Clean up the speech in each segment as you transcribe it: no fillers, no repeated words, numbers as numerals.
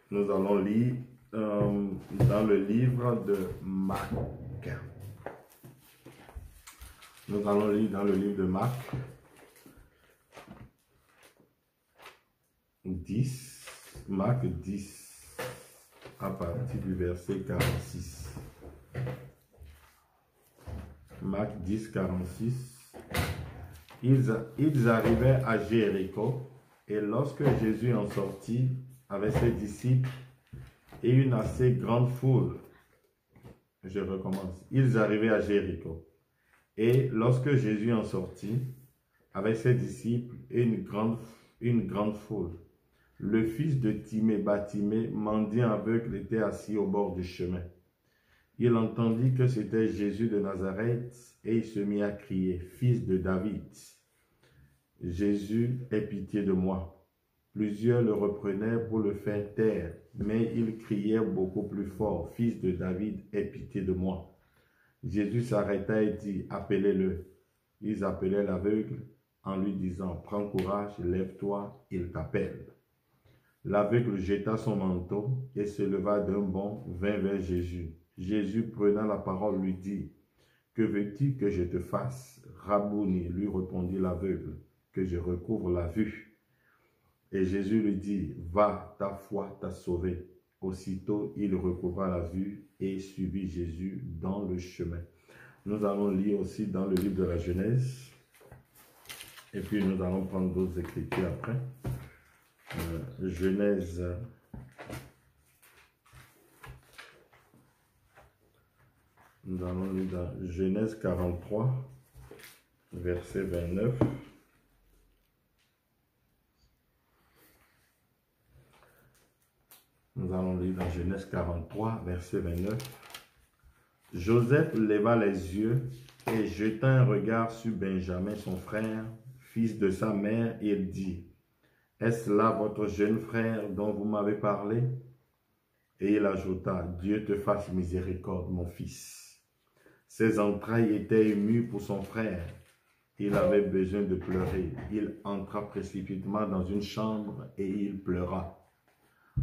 Nous allons lire dans le livre de Marc. Nous allons lire dans le livre de Marc 10, Marc 10, à partir du verset 46. Marc 10, 46. Ils arrivaient à Jéricho, et lorsque Jésus en sortit avec ses disciples et une assez grande foule, je recommence, ils arrivaient à Jéricho, et lorsque Jésus en sortit avec ses disciples et une grande foule, le fils de Timée, Bartimée, mendiant aveugle, était assis au bord du chemin. Il entendit que c'était Jésus de Nazareth et il se mit à crier, « Fils de David, Jésus, aie pitié de moi. » Plusieurs le reprenaient pour le faire taire, mais il criait beaucoup plus fort, « Fils de David, aie pitié de moi. » Jésus s'arrêta et dit, « Appelez-le. » Ils appelaient l'aveugle en lui disant, « Prends courage, lève-toi, il t'appelle. » L'aveugle jeta son manteau et se leva d'un bond, vint vers Jésus. Jésus, prenant la parole, lui dit, « Que veux-tu que je te fasse? » Rabouni, lui répondit l'aveugle, « Que je recouvre la vue. » Et Jésus lui dit, « Va, ta foi t'a sauvé. » Aussitôt, il recouvra la vue et suivit Jésus dans le chemin. Nous allons lire aussi dans le livre de la Genèse. Et puis nous allons prendre d'autres écritures après. Genèse. Nous allons lire dans Genèse 43, verset 29. Nous allons lire dans Genèse 43, verset 29. Joseph leva les yeux et jeta un regard sur Benjamin, son frère, fils de sa mère, et il dit, « Est-ce là votre jeune frère dont vous m'avez parlé? » Et il ajouta, « Dieu te fasse miséricorde, mon fils. » Ses entrailles étaient émues pour son frère. Il avait besoin de pleurer. Il entra précipitamment dans une chambre et il pleura.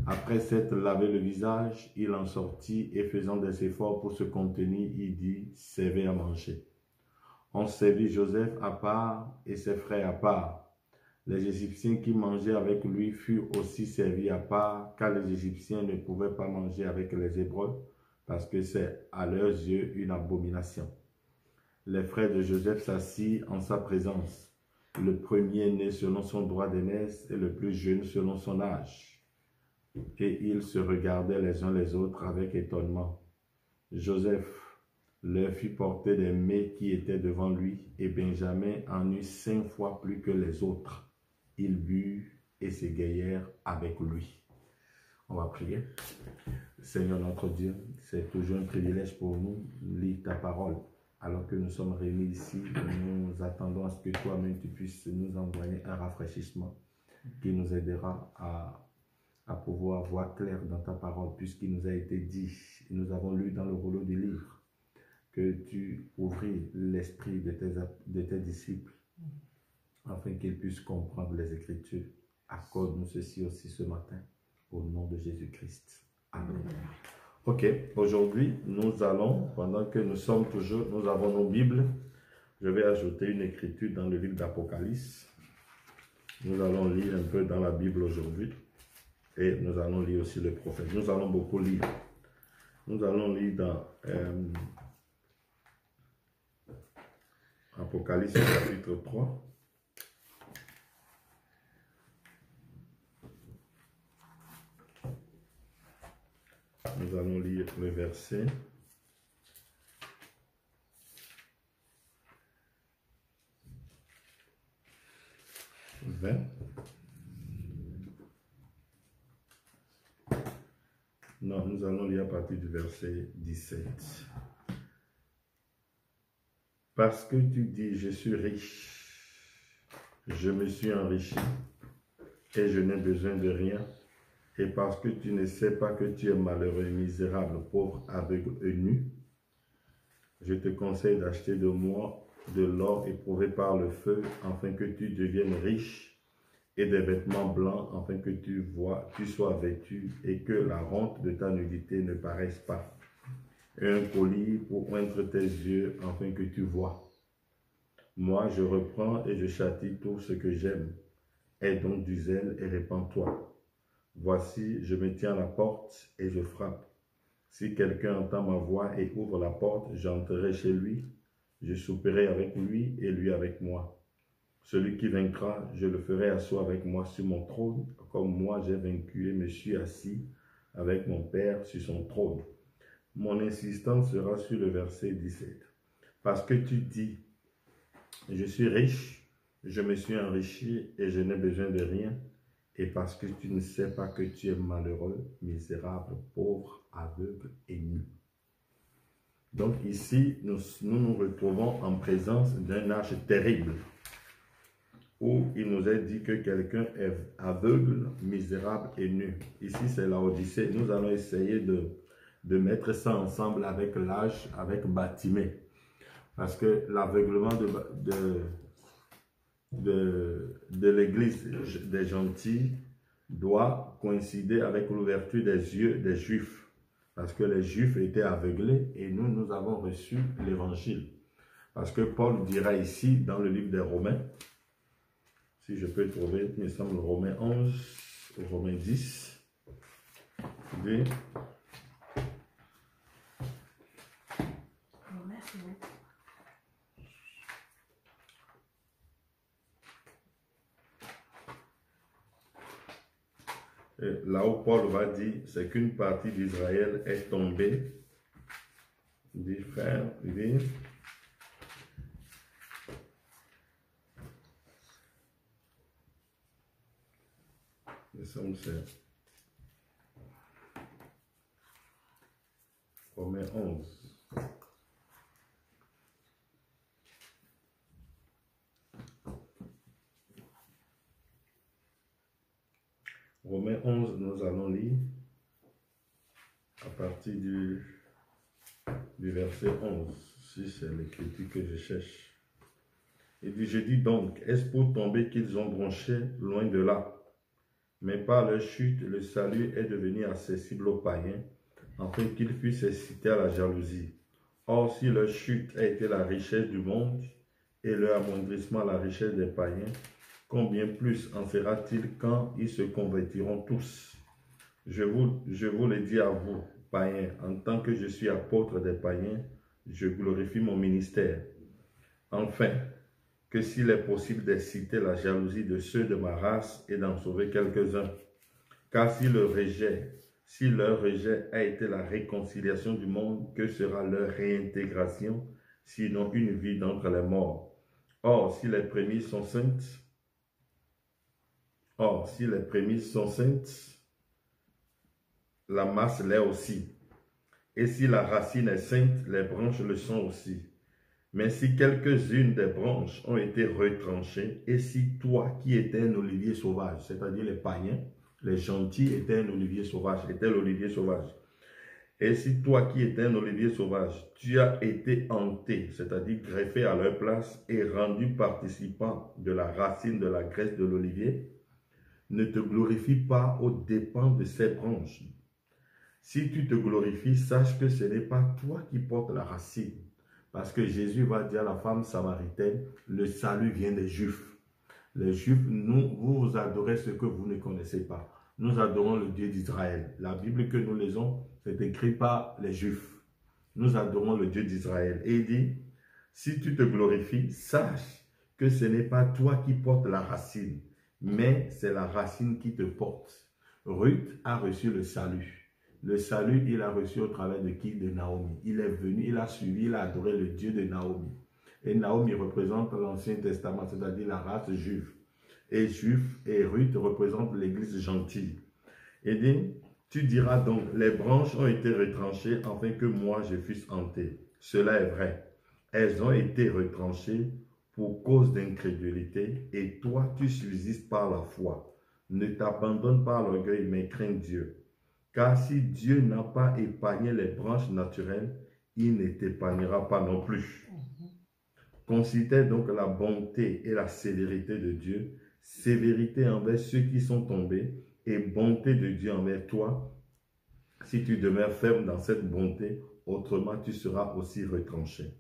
Après s'être lavé le visage, il en sortit et faisant des efforts pour se contenir, il dit, « Servez à manger. » On servit Joseph à part et ses frères à part. Les Égyptiens qui mangeaient avec lui furent aussi servis à part, car les Égyptiens ne pouvaient pas manger avec les Hébreux, parce que c'est à leurs yeux une abomination. Les frères de Joseph s'assirent en sa présence, le premier-né selon son droit d'aînesse et le plus jeune selon son âge. Et ils se regardaient les uns les autres avec étonnement. Joseph leur fit porter des mets qui étaient devant lui, et Benjamin en eut 5 fois plus que les autres. Ils burent et s'égayèrent avec lui. On va prier. Seigneur notre Dieu, c'est toujours un privilège pour nous de lire ta parole. Alors que nous sommes réunis ici, nous attendons à ce que toi-même tu puisses nous envoyer un rafraîchissement qui nous aidera à pouvoir voir clair dans ta parole, puisqu'il nous a été dit, nous avons lu dans le rouleau du livre, que tu ouvris l'esprit de tes disciples, afin qu'ils puissent comprendre les Écritures. Accorde-nous ceci aussi ce matin, au nom de Jésus-Christ. Amen. Ok, aujourd'hui, nous allons, pendant que nous avons nos Bibles, je vais ajouter une écriture dans le livre d'Apocalypse. Nous allons lire un peu dans la Bible aujourd'hui. Et nous allons lire aussi le prophète. Nous allons beaucoup lire. Nous allons lire dans Apocalypse chapitre 3. Nous allons lire le verset 20. Non, nous allons lire à partir du verset 17. Parce que tu dis, je suis riche, je me suis enrichi et je n'ai besoin de rien. Et parce que tu ne sais pas que tu es malheureux, misérable, pauvre, aveugle et nu, je te conseille d'acheter de moi de l'or éprouvé par le feu, afin que tu deviennes riche, et des vêtements blancs, afin que tu sois vêtu et que la honte de ta nudité ne paraisse pas. Et un collier pour oindre tes yeux, afin que tu vois. Moi, je reprends et je châtie tout ce que j'aime. Aie donc du zèle et répands-toi. Voici, je me tiens à la porte et je frappe. Si quelqu'un entend ma voix et ouvre la porte, j'entrerai chez lui, je souperai avec lui et lui avec moi. Celui qui vaincra, je le ferai asseoir avec moi sur mon trône, comme moi j'ai vaincu et me suis assis avec mon Père sur son trône. Mon insistance sera sur le verset 17. Parce que tu dis, je suis riche, je me suis enrichi et je n'ai besoin de rien. Et parce que tu ne sais pas que tu es malheureux, misérable, pauvre, aveugle et nu. Donc ici, nous retrouvons en présence d'un âge terrible, où il nous est dit que quelqu'un est aveugle, misérable et nu. Ici, c'est la Odyssée. Nous allons essayer de mettre ça ensemble avec l'âge, avec Bartimée. Parce que l'aveuglement de l'église des gentils doit coïncider avec l'ouverture des yeux des Juifs. Parce que les Juifs étaient aveuglés et nous avons reçu l'évangile. Parce que Paul dira ici, dans le livre des Romains, si je peux trouver, il me semble, Romains 11, Romains 10, oui. Là où Paul va dire, c'est qu'une partie d'Israël est tombée. Il dit, frère, il dit, il semble c'est Romains 11. Romains 11, nous allons lire à partir du verset 11, si c'est l'écriture que je cherche. Il dit, je dis donc, est-ce pour tomber qu'ils ont bronché loin de là? Mais par leur chute, le salut est devenu accessible aux païens, afin qu'ils puissent exciter à la jalousie. Or, si leur chute a été la richesse du monde, et leur amoindrissement la richesse des païens, combien plus en sera-t-il quand ils se convertiront tous? Je vous le dis à vous, païens, en tant que je suis apôtre des païens, je glorifie mon ministère. Enfin, que s'il est possible d'exciter la jalousie de ceux de ma race et d'en sauver quelques-uns. Car si leur rejet a été la réconciliation du monde, que sera leur réintégration, sinon une vie d'entre les morts? Or, si les prémices sont saintes, la masse l'est aussi. Et si la racine est sainte, les branches le sont aussi. Mais si quelques-unes des branches ont été retranchées, et si toi qui étais un olivier sauvage, c'est-à-dire les païens, les gentils étaient un olivier sauvage, étaient l'olivier sauvage. Et si toi qui étais un olivier sauvage, tu as été hanté, c'est-à-dire greffé à leur place et rendu participant de la racine de la graisse de l'olivier, ne te glorifie pas aux dépens de ces branches. Si tu te glorifies, sache que ce n'est pas toi qui portes la racine. Parce que Jésus va dire à la femme samaritaine, le salut vient des Juifs. Les Juifs, vous adorez ce que vous ne connaissez pas. Nous adorons le Dieu d'Israël. La Bible que nous lisons, c'est écrit par les Juifs. Nous adorons le Dieu d'Israël. Et il dit, si tu te glorifies, sache que ce n'est pas toi qui portes la racine, mais c'est la racine qui te porte. Ruth a reçu le salut. Le salut, il a reçu au travers de qui? De Naomi. Il est venu, il a suivi, il a adoré le Dieu de Naomi. Et Naomi représente l'Ancien Testament, c'est-à-dire la race juive. Et Ruth représente l'église gentille. Et dit, tu diras donc, les branches ont été retranchées afin que moi je fusse hanté. Cela est vrai. Elles ont été retranchées pour cause d'incrédulité, et toi tu subsistes par la foi. Ne t'abandonne pas à l'orgueil, mais crains Dieu. Car si Dieu n'a pas épargné les branches naturelles, il ne t'épargnera pas non plus. Considère donc la bonté et la sévérité de Dieu. sévérité envers ceux qui sont tombés et bonté de Dieu envers toi, si tu demeures ferme dans cette bonté, autrement tu seras aussi retranché.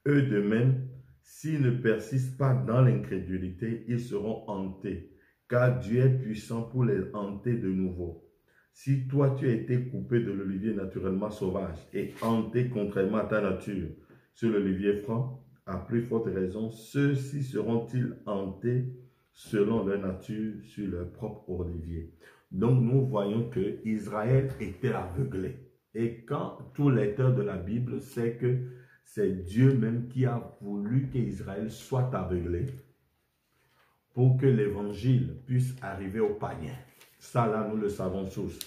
Eux de même, s'ils ne persistent pas dans l'incrédulité, ils seront hantés, car Dieu est puissant pour les hanter de nouveau. Si toi tu as été coupé de l'olivier naturellement sauvage et hanté contrairement à ta nature sur l'olivier franc, à plus forte raison, ceux-ci seront-ils hantés selon leur nature sur leur propre olivier. Donc nous voyons que Israël était aveuglé. Et quand tout lecteur de la Bible sait que c'est Dieu même qui a voulu qu'Israël soit aveuglé pour que l'évangile puisse arriver aux païens. Ça là, nous le savons tous.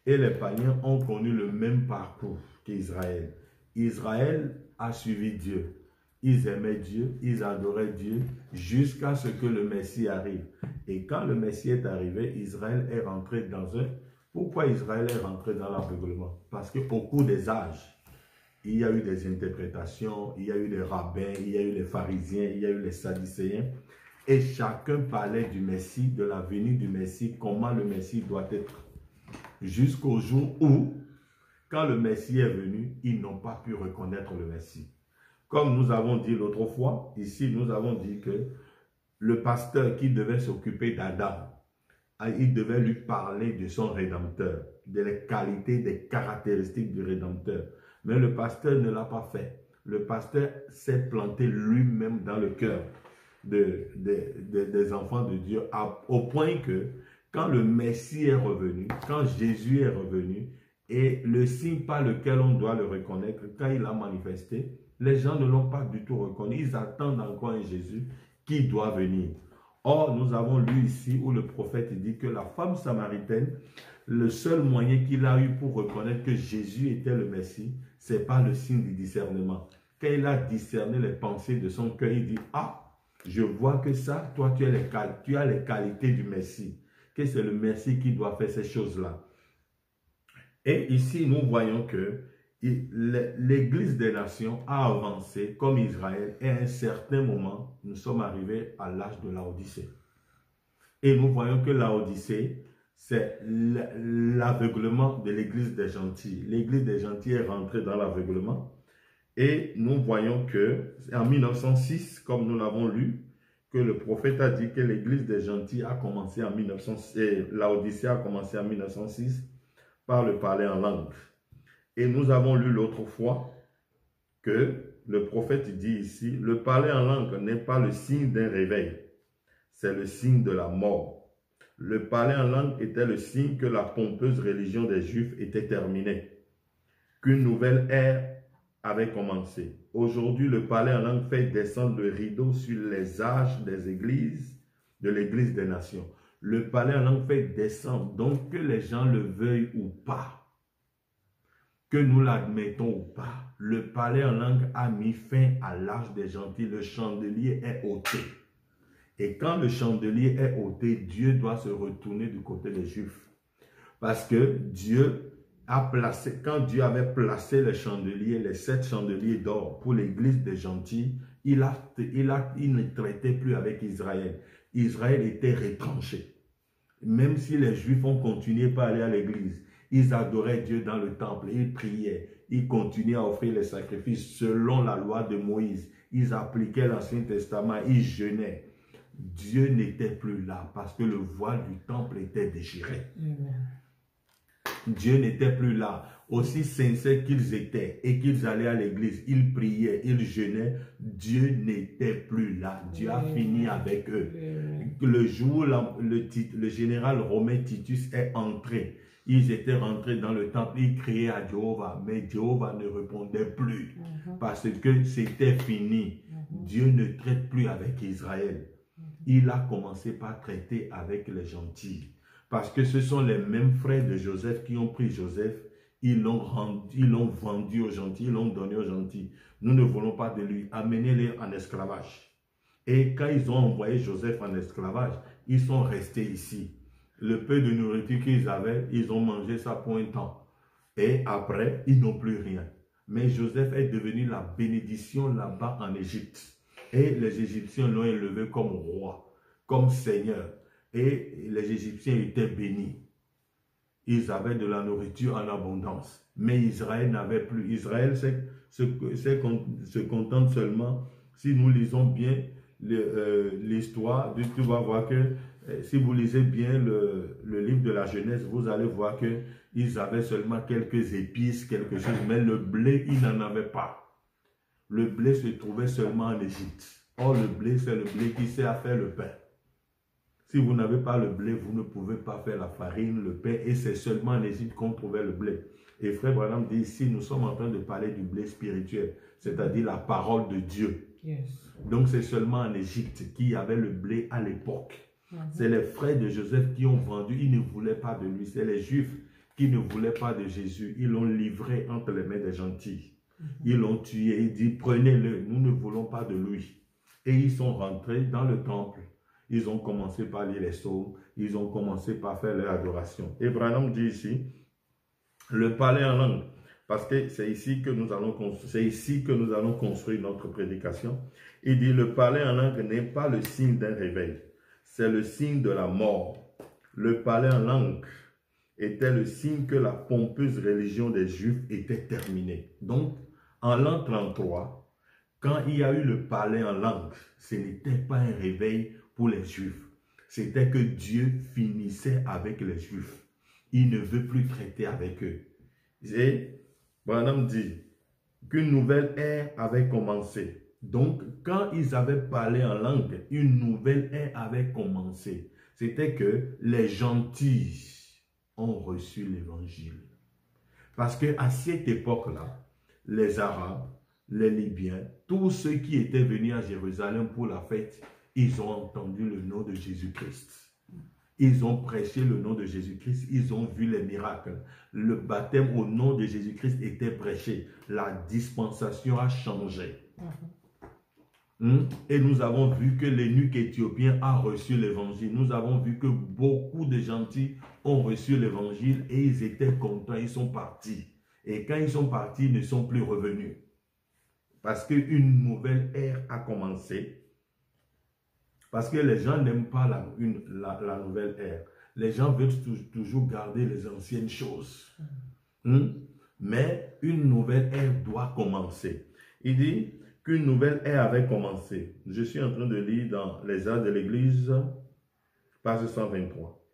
Et les païens ont connu le même parcours qu'Israël. Israël a suivi Dieu. Ils aimaient Dieu, ils adoraient Dieu jusqu'à ce que le Messie arrive. Et quand le Messie est arrivé, Israël est rentré dans un... Pourquoi Israël est rentré dans l'aveuglement? Parce qu'au cours des âges, il y a eu des interprétations, il y a eu les rabbins, il y a eu les pharisiens, il y a eu les sadducéens. Et chacun parlait du Messie, de la venue du Messie, comment le Messie doit être. Jusqu'au jour où, quand le Messie est venu, ils n'ont pas pu reconnaître le Messie. Comme nous avons dit l'autre fois, ici nous avons dit que le pasteur qui devait s'occuper d'Adam, il devait lui parler de son Rédempteur, des qualités, des caractéristiques du Rédempteur. Mais le pasteur ne l'a pas fait. Le pasteur s'est planté lui-même dans le cœur des enfants de Dieu, au point que quand le Messie est revenu, quand Jésus est revenu, et le signe par lequel on doit le reconnaître, quand il a manifesté, les gens ne l'ont pas du tout reconnu. Ils attendent encore un Jésus qui doit venir. Or, nous avons lu ici où le prophète dit que la femme samaritaine, le seul moyen qu'il a eu pour reconnaître que Jésus était le Messie, c'est par le signe du discernement. Quand il a discerné les pensées de son cœur, il dit, ah, je vois que ça, toi, tu as les qualités du Messie. Que c'est le Messie qui doit faire ces choses-là. Et ici, nous voyons que l'Église des nations a avancé comme Israël et à un certain moment, nous sommes arrivés à l'âge de Laodicée. Et nous voyons que Laodicée, c'est l'aveuglement de l'Église des gentils. L'Église des gentils est rentrée dans l'aveuglement. Et nous voyons que en 1906, comme nous l'avons lu, que le prophète a dit que l'Église des gentils a commencé en 1906, Laodicée a commencé en 1906 par le parler en langue. Et nous avons lu l'autre fois que le prophète dit ici, le parler en langue n'est pas le signe d'un réveil, c'est le signe de la mort. Le parler en langue était le signe que la pompeuse religion des Juifs était terminée, qu'une nouvelle ère avait commencé. Aujourd'hui, le parler en langue fait descendre le rideau sur les âges des églises, de l'Église des nations. Le parler en langue fait descendre, donc que les gens le veuillent ou pas, que nous l'admettons ou pas, le parler en langue a mis fin à l'âge des gentils. Le chandelier est ôté. Et quand le chandelier est ôté, Dieu doit se retourner du côté des Juifs. Parce que Dieu a placé, quand Dieu avait placé les chandeliers, les 7 chandeliers d'or pour l'église des gentils, il ne traitait plus avec Israël. Israël était retranché. Même si les Juifs ont continué par aller à l'église, ils adoraient Dieu dans le temple, ils priaient, ils continuaient à offrir les sacrifices selon la loi de Moïse. Ils appliquaient l'Ancien Testament, ils jeûnaient. Dieu n'était plus là parce que le voile du temple était déchiré. Dieu n'était plus là. Aussi sincères qu'ils étaient et qu'ils allaient à l'église, ils priaient, ils jeûnaient, Dieu n'était plus là. Dieu a fini avec eux. Le jour où le général romain Titus est entré, ils étaient rentrés dans le temple, ils criaient à Jéhovah, mais Jéhovah ne répondait plus parce que c'était fini. Dieu ne traite plus avec Israël. Il a commencé par traiter avec les gentils. Parce que ce sont les mêmes frères de Joseph qui ont pris Joseph, ils l'ont vendu aux gentils, ils l'ont donné aux gentils. Nous ne voulons pas de lui, amenez-les en esclavage. Et quand ils ont envoyé Joseph en esclavage, ils sont restés ici. Le peu de nourriture qu'ils avaient, ils ont mangé ça pour un temps. Et après, ils n'ont plus rien. Mais Joseph est devenu la bénédiction là-bas en Égypte. Et les Égyptiens l'ont élevé comme roi. comme Seigneur. Et les Égyptiens étaient bénis. Ils avaient de la nourriture en abondance. Mais Israël n'avait plus. Israël se contente seulement, si nous lisons bien l'histoire, tu vas voir que si vous lisez bien le livre de la Genèse, vous allez voir qu'ils avaient seulement quelques épices, quelque chose, mais le blé, ils n'en avaient pas. Le blé se trouvait seulement en Égypte. Or, le blé, c'est le blé qui sert à faire le pain. Si vous n'avez pas le blé, vous ne pouvez pas faire la farine, le pain, et c'est seulement en Égypte qu'on trouvait le blé. Et Frère Branham dit ici, nous sommes en train de parler du blé spirituel, c'est-à-dire la parole de Dieu. Yes. Donc c'est seulement en Égypte qu'il y avait le blé à l'époque. C'est les frères de Joseph qui ont vendu, ils ne voulaient pas de lui. C'est les Juifs qui ne voulaient pas de Jésus. Ils l'ont livré entre les mains des gentils. Ils l'ont tué. Il dit, prenez-le, nous ne voulons pas de lui. Et ils sont rentrés dans le temple. Ils ont commencé par lire les psaumes. Ils ont commencé par faire leur adoration. Et Branham dit ici, le parler en langue. Parce que c'est ici que nous allons construire notre prédication. Il dit, le parler en langue n'est pas le signe d'un réveil. C'est le signe de la mort. Le parler en langue était le signe que la pompeuse religion des Juifs était terminée. Donc, en l'an 33, quand il y a eu le parler en langue, ce n'était pas un réveil pour les Juifs. C'était que Dieu finissait avec les Juifs. Il ne veut plus traiter avec eux. Et Branham dit qu'une nouvelle ère avait commencé. Donc, quand ils avaient parlé en langue, une nouvelle ère avait commencé. C'était que les gentils ont reçu l'évangile. Parce qu'à cette époque-là, les Arabes, les Libyens, tous ceux qui étaient venus à Jérusalem pour la fête, ils ont entendu le nom de Jésus-Christ. Ils ont prêché le nom de Jésus-Christ, ils ont vu les miracles. Le baptême au nom de Jésus-Christ était prêché. La dispensation a changé. Et nous avons vu que l'eunuque éthiopien a reçu l'évangile. Nous avons vu que beaucoup de gentils ont reçu l'évangile et ils étaient contents, ils sont partis. Et quand ils sont partis, ils ne sont plus revenus. Parce qu'une nouvelle ère a commencé. Parce que les gens n'aiment pas la nouvelle ère. Les gens veulent toujours garder les anciennes choses. Mais une nouvelle ère doit commencer. Il dit qu'une nouvelle ère avait commencé. Je suis en train de lire dans les Actes de l'Église, page 123.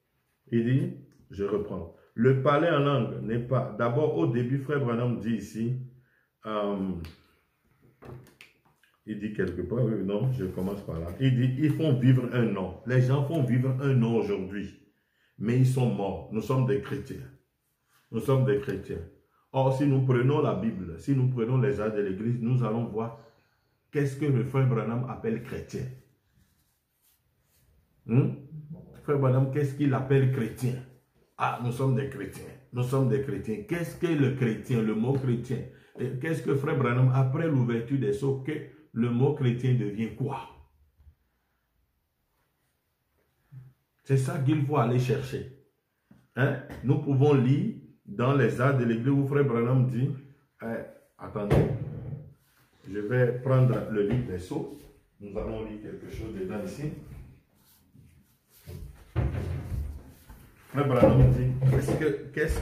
Il dit, je reprends, le parler en langue n'est pas... D'abord, au début, Frère Branham dit ici, il dit quelque part, oui, non, je commence par là. Il dit, ils font vivre un nom. Les gens font vivre un nom aujourd'hui, mais ils sont morts. Nous sommes des chrétiens. Nous sommes des chrétiens. Or, si nous prenons la Bible, si nous prenons les Actes de l'Église, nous allons voir qu'est-ce que le Frère Branham appelle chrétien. Frère Branham, qu'est-ce qu'il appelle chrétien? Ah, nous sommes des chrétiens. Nous sommes des chrétiens. Qu'est-ce que le chrétien, le mot chrétien? Qu'est-ce que Frère Branham, après l'ouverture des sceaux, que le mot chrétien devient quoi? C'est ça qu'il faut aller chercher. Nous pouvons lire dans les Actes de l'Église où Frère Branham dit, attendez, je vais prendre le livre des sceaux. Nous allons lire quelque chose dedans ici. Frère Branham dit, qu'est-ce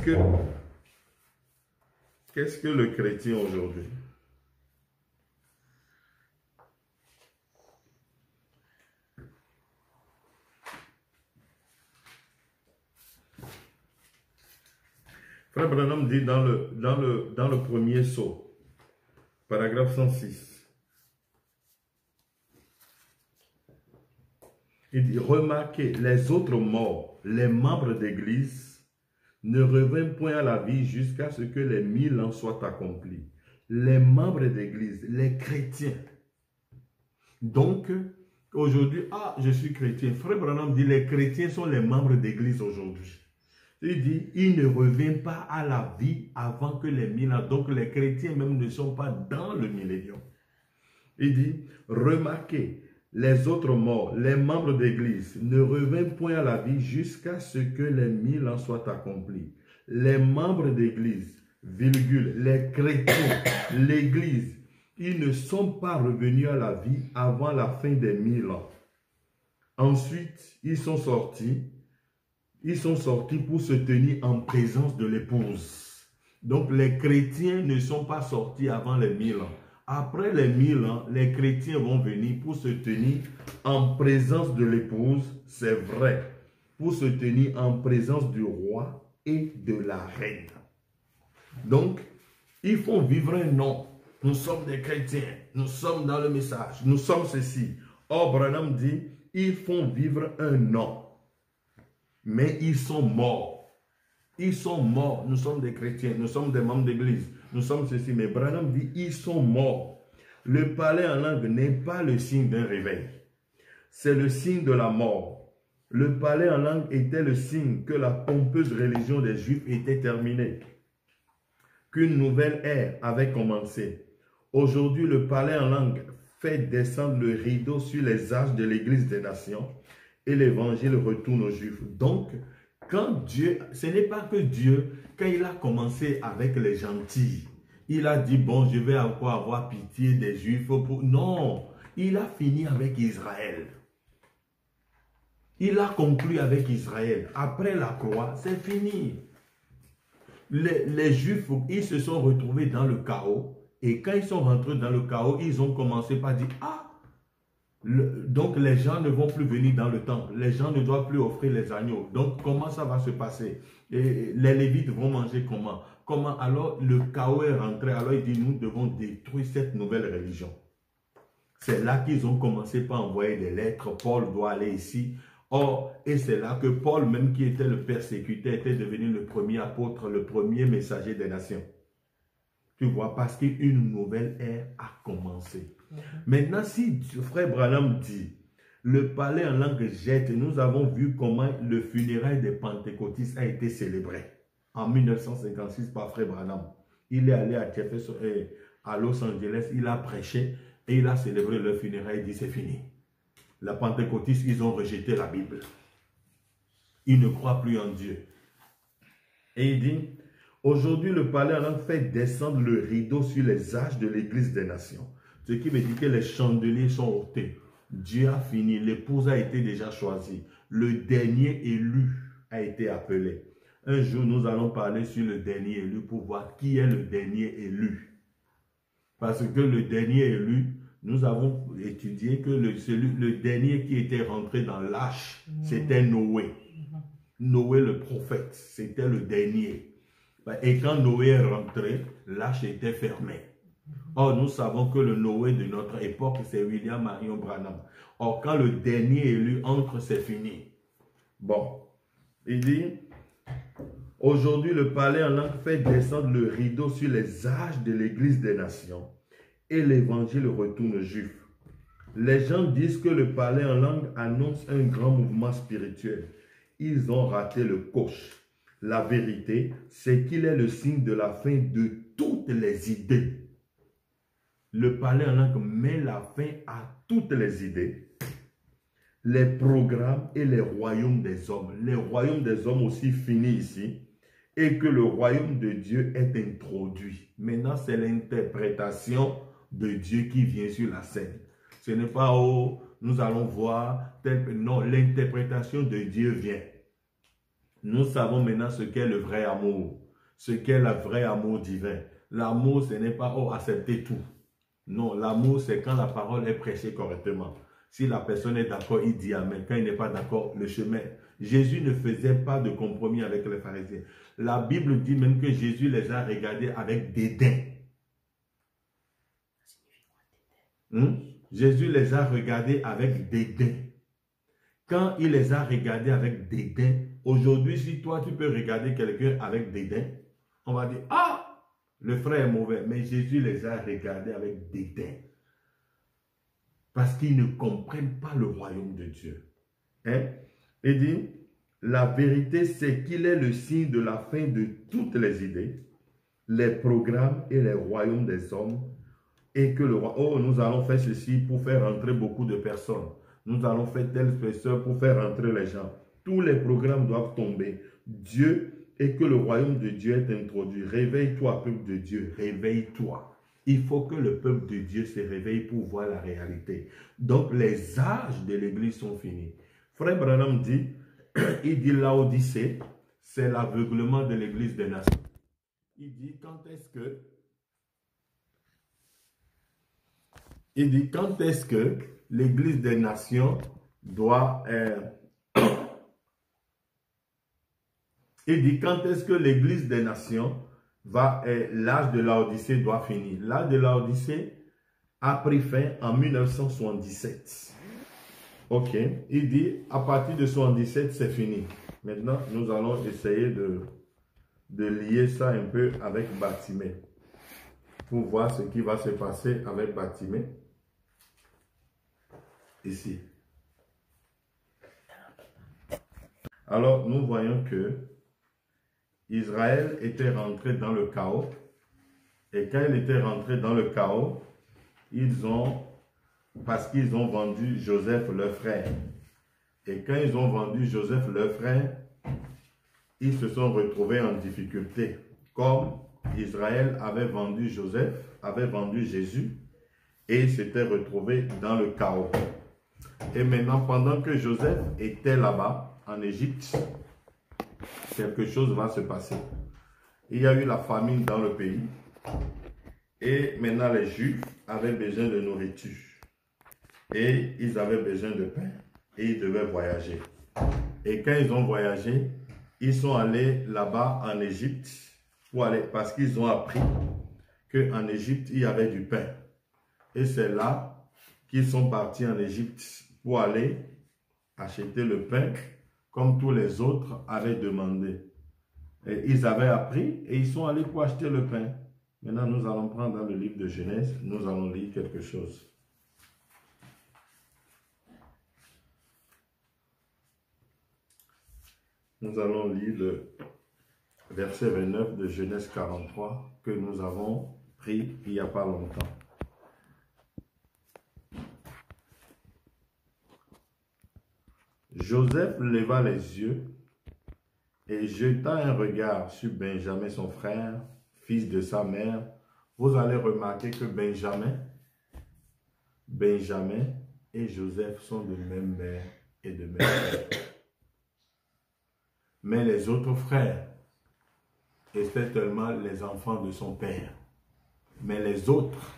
que le chrétien aujourd'hui? Frère Branham dit dans le premier sceau, paragraphe 106, il dit, remarquez, les autres morts, les membres d'église, ne reviennent point à la vie jusqu'à ce que les 1000 ans soient accomplis. Les membres d'église, les chrétiens. Donc, aujourd'hui, je suis chrétien. Frère Branham dit, les chrétiens sont les membres d'église aujourd'hui. Il dit, ils ne reviennent pas à la vie avant que les 1000 ans. Donc, les chrétiens même ne sont pas dans le millénium. Il dit, remarquez, les autres morts, les membres d'église, ne reviennent point à la vie jusqu'à ce que les 1000 ans soient accomplis. Les membres d'église, virgule, les chrétiens, l'église, ils ne sont pas revenus à la vie avant la fin des 1000 ans. Ensuite, ils sont sortis pour se tenir en présence de l'épouse. Donc, les chrétiens ne sont pas sortis avant les 1000 ans. Après les 1000 ans, les chrétiens vont venir pour se tenir en présence de l'épouse, c'est vrai, pour se tenir en présence du roi et de la reine. Donc, ils font vivre un nom. Nous sommes des chrétiens, nous sommes dans le message, nous sommes ceci. Or, Branham dit, ils font vivre un nom, mais ils sont morts. Ils sont morts. Nous sommes des chrétiens, nous sommes des membres d'église, nous sommes ceci. Mais Branham dit, ils sont morts. Le parler en langue n'est pas le signe d'un réveil. C'est le signe de la mort. Le parler en langue était le signe que la pompeuse religion des Juifs était terminée, qu'une nouvelle ère avait commencé. Aujourd'hui, le parler en langue fait descendre le rideau sur les âges de l'Église des nations et l'évangile retourne aux Juifs. Donc, quand Dieu, ce n'est pas que Dieu, quand il a commencé avec les gentils, il a dit, bon, je vais encore avoir pitié des Juifs. Non, il a fini avec Israël. Il a conclu avec Israël. Après la croix, c'est fini. Les Juifs, ils se sont retrouvés dans le chaos. Et quand ils sont rentrés dans le chaos, ils ont commencé par dire, ah, donc les gens ne vont plus venir dans le temple. Les gens ne doivent plus offrir les agneaux. Donc comment ça va se passer? Et les Lévites vont manger comment? Comment? Alors le chaos est rentré. Alors il dit, nous devons détruire cette nouvelle religion. C'est là qu'ils ont commencé par envoyer des lettres. Paul doit aller ici. Or, et c'est là que Paul, même qui était le persécuteur, était devenu le premier apôtre, le premier messager des nations. Tu vois, parce qu'une nouvelle ère a commencé. Maintenant, si frère Branham dit, le parler en langue jette, nous avons vu comment le funérail des pentecôtistes a été célébré en 1956 par frère Branham. Il est allé à Jefferson, à Los Angeles, il a prêché et il a célébré le funérail, il dit c'est fini. Les pentecôtistes, ils ont rejeté la Bible. Ils ne croient plus en Dieu. Et il dit, aujourd'hui, le parler en langue fait descendre le rideau sur les âges de l'Église des nations. Ce qui veut dire que les chandeliers sont ôtés. Dieu a fini, l'épouse a été déjà choisie. Le dernier élu a été appelé. Un jour, nous allons parler sur le dernier élu pour voir qui est le dernier élu. Parce que le dernier élu, nous avons étudié que le dernier qui était rentré dans l'arche, c'était Noé. Noé le prophète, c'était le dernier. Et quand Noé est rentré, l'arche était fermée. Or, nous savons que le Noé de notre époque, c'est William Marion Branham. Or, quand le dernier élu entre, c'est fini. Bon, il dit, aujourd'hui, le parler en langue fait descendre le rideau sur les âges de l'Église des nations et l'évangile retourne aux Juifs. Les gens disent que le parler en langue annonce un grand mouvement spirituel. Ils ont raté le coche. La vérité, c'est qu'il est le signe de la fin de toutes les idées. Le parler en langue met la fin à toutes les idées, les programmes et les royaumes des hommes. Les royaumes des hommes aussi finissent ici et que le royaume de Dieu est introduit. Maintenant, c'est l'interprétation de Dieu qui vient sur la scène. Ce n'est pas, oh, nous allons voir, non, l'interprétation de Dieu vient. Nous savons maintenant ce qu'est le vrai amour, ce qu'est le vrai amour divin. L'amour, ce n'est pas, oh, accepter tout. Non, l'amour, c'est quand la parole est prêchée correctement. Si la personne est d'accord, il dit amen. Quand il n'est pas d'accord, le chemin. Jésus ne faisait pas de compromis avec les pharisiens. La Bible dit même que Jésus les a regardés avec dédain. Jésus les a regardés avec dédain. Quand il les a regardés avec dédain, aujourd'hui, si toi, tu peux regarder quelqu'un avec dédain, on va dire, ah! Le frère est mauvais, mais Jésus les a regardés avec dédain. Parce qu'ils ne comprennent pas le royaume de Dieu. Hein? Il dit, la vérité, c'est qu'il est le signe de la fin de toutes les idées, les programmes et les royaumes des hommes. Et que le roi, oh, nous allons faire ceci pour faire entrer beaucoup de personnes. Nous allons faire telle spéciale pour faire entrer les gens. Tous les programmes doivent tomber. Dieu et que le royaume de Dieu est introduit. Réveille-toi, peuple de Dieu, réveille-toi. Il faut que le peuple de Dieu se réveille pour voir la réalité. Donc, les âges de l'Église sont finis. Frère Branham dit, il dit Laodicée, c'est l'aveuglement de l'église des nations. Il dit quand est-ce que l'église des nations doit il dit quand est-ce que l'église des nations l'âge de Laodicée doit finir. L'âge de Laodicée a pris fin en 1977. Ok, il dit à partir de 77 c'est fini. Maintenant nous allons essayer de lier ça un peu avec Bartimée pour voir ce qui va se passer avec Bartimée ici. Alors nous voyons que Israël était rentré dans le chaos, et quand il était rentré dans le chaos, parce qu'ils ont vendu Joseph leur frère. Et quand ils ont vendu Joseph leur frère, ils se sont retrouvés en difficulté. Comme Israël avait vendu Joseph, avait vendu Jésus, et s'était retrouvé dans le chaos. Et maintenant, pendant que Joseph était là-bas, en Égypte, quelque chose va se passer. Il y a eu la famine dans le pays, et maintenant les Juifs avaient besoin de nourriture. Et ils avaient besoin de pain, et ils devaient voyager. Et quand ils ont voyagé, ils sont allés là-bas en Égypte, parce qu'ils ont appris qu'en Égypte, il y avait du pain. Et c'est là qu'ils sont partis en Égypte pour aller acheter le pain, comme tous les autres avaient demandé. Et ils avaient appris et ils sont allés pour acheter le pain. Maintenant, nous allons prendre dans le livre de Genèse, nous allons lire quelque chose. Nous allons lire le verset 29 de Genèse 43 que nous avons pris il n'y a pas longtemps. Joseph leva les yeux et jeta un regard sur Benjamin, son frère, fils de sa mère. Vous allez remarquer que Benjamin et Joseph sont de même mère et de même père. Mais les autres frères étaient tellement les enfants de son père. Mais les autres,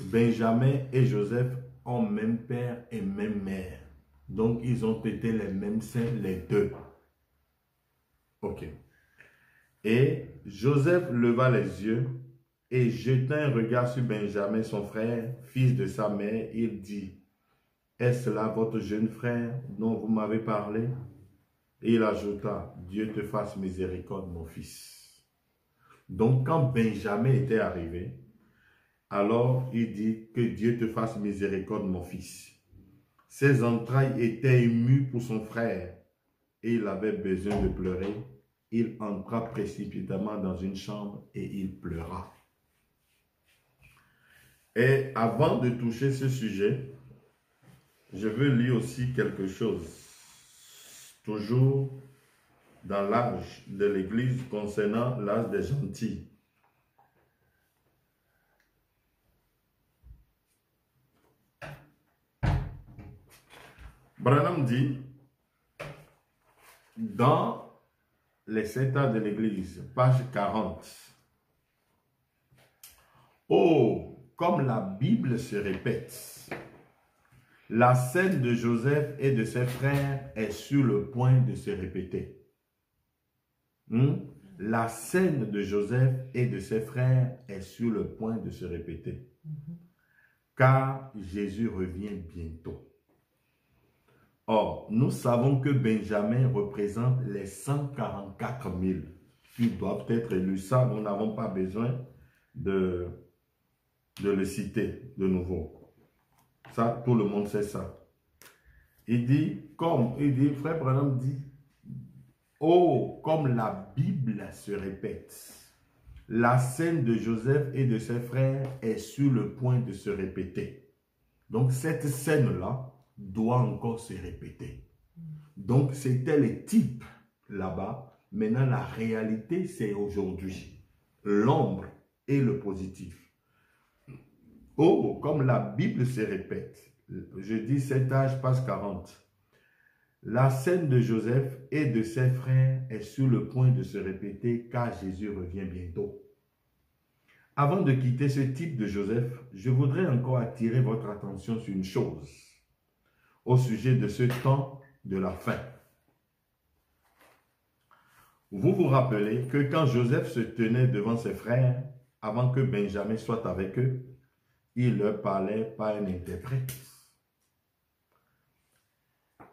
Benjamin et Joseph, ont même père et même mère. Donc, ils ont été les mêmes saints, les deux. Ok. Et Joseph leva les yeux et jeta un regard sur Benjamin, son frère, fils de sa mère. Il dit, « Est-ce là votre jeune frère dont vous m'avez parlé ?» Et il ajouta, « Dieu te fasse miséricorde, mon fils. » Donc, quand Benjamin était arrivé, alors il dit, « Que Dieu te fasse miséricorde, mon fils. » Ses entrailles étaient émues pour son frère et il avait besoin de pleurer. Il entra précipitamment dans une chambre et il pleura. Et avant de toucher ce sujet, je veux lire aussi quelque chose, toujours dans l'âge de l'Église concernant l'âge des gentils. Branham dit, dans les 7 ans de l'Église, page 40, « Oh, comme la Bible se répète, la scène de Joseph et de ses frères est sur le point de se répéter. La scène de Joseph et de ses frères est sur le point de se répéter. Car Jésus revient bientôt. Or, nous savons que Benjamin représente les 144 000 qui doivent être élus. Ça, nous n'avons pas besoin de le citer de nouveau. Ça, tout le monde sait ça. Il dit, Frère Branham dit, oh, comme la Bible se répète, la scène de Joseph et de ses frères est sur le point de se répéter. Donc, cette scène-là doit encore se répéter. Donc, c'était les types là-bas. Maintenant, la réalité, c'est aujourd'hui. L'ombre et le positif. Oh, comme la Bible se répète. Je dis cet âge, page 40. La scène de Joseph et de ses frères est sur le point de se répéter car Jésus revient bientôt. Avant de quitter ce type de Joseph, je voudrais encore attirer votre attention sur une chose au sujet de ce temps de la fin. Vous vous rappelez que quand Joseph se tenait devant ses frères, avant que Benjamin soit avec eux, il leur parlait par un interprète.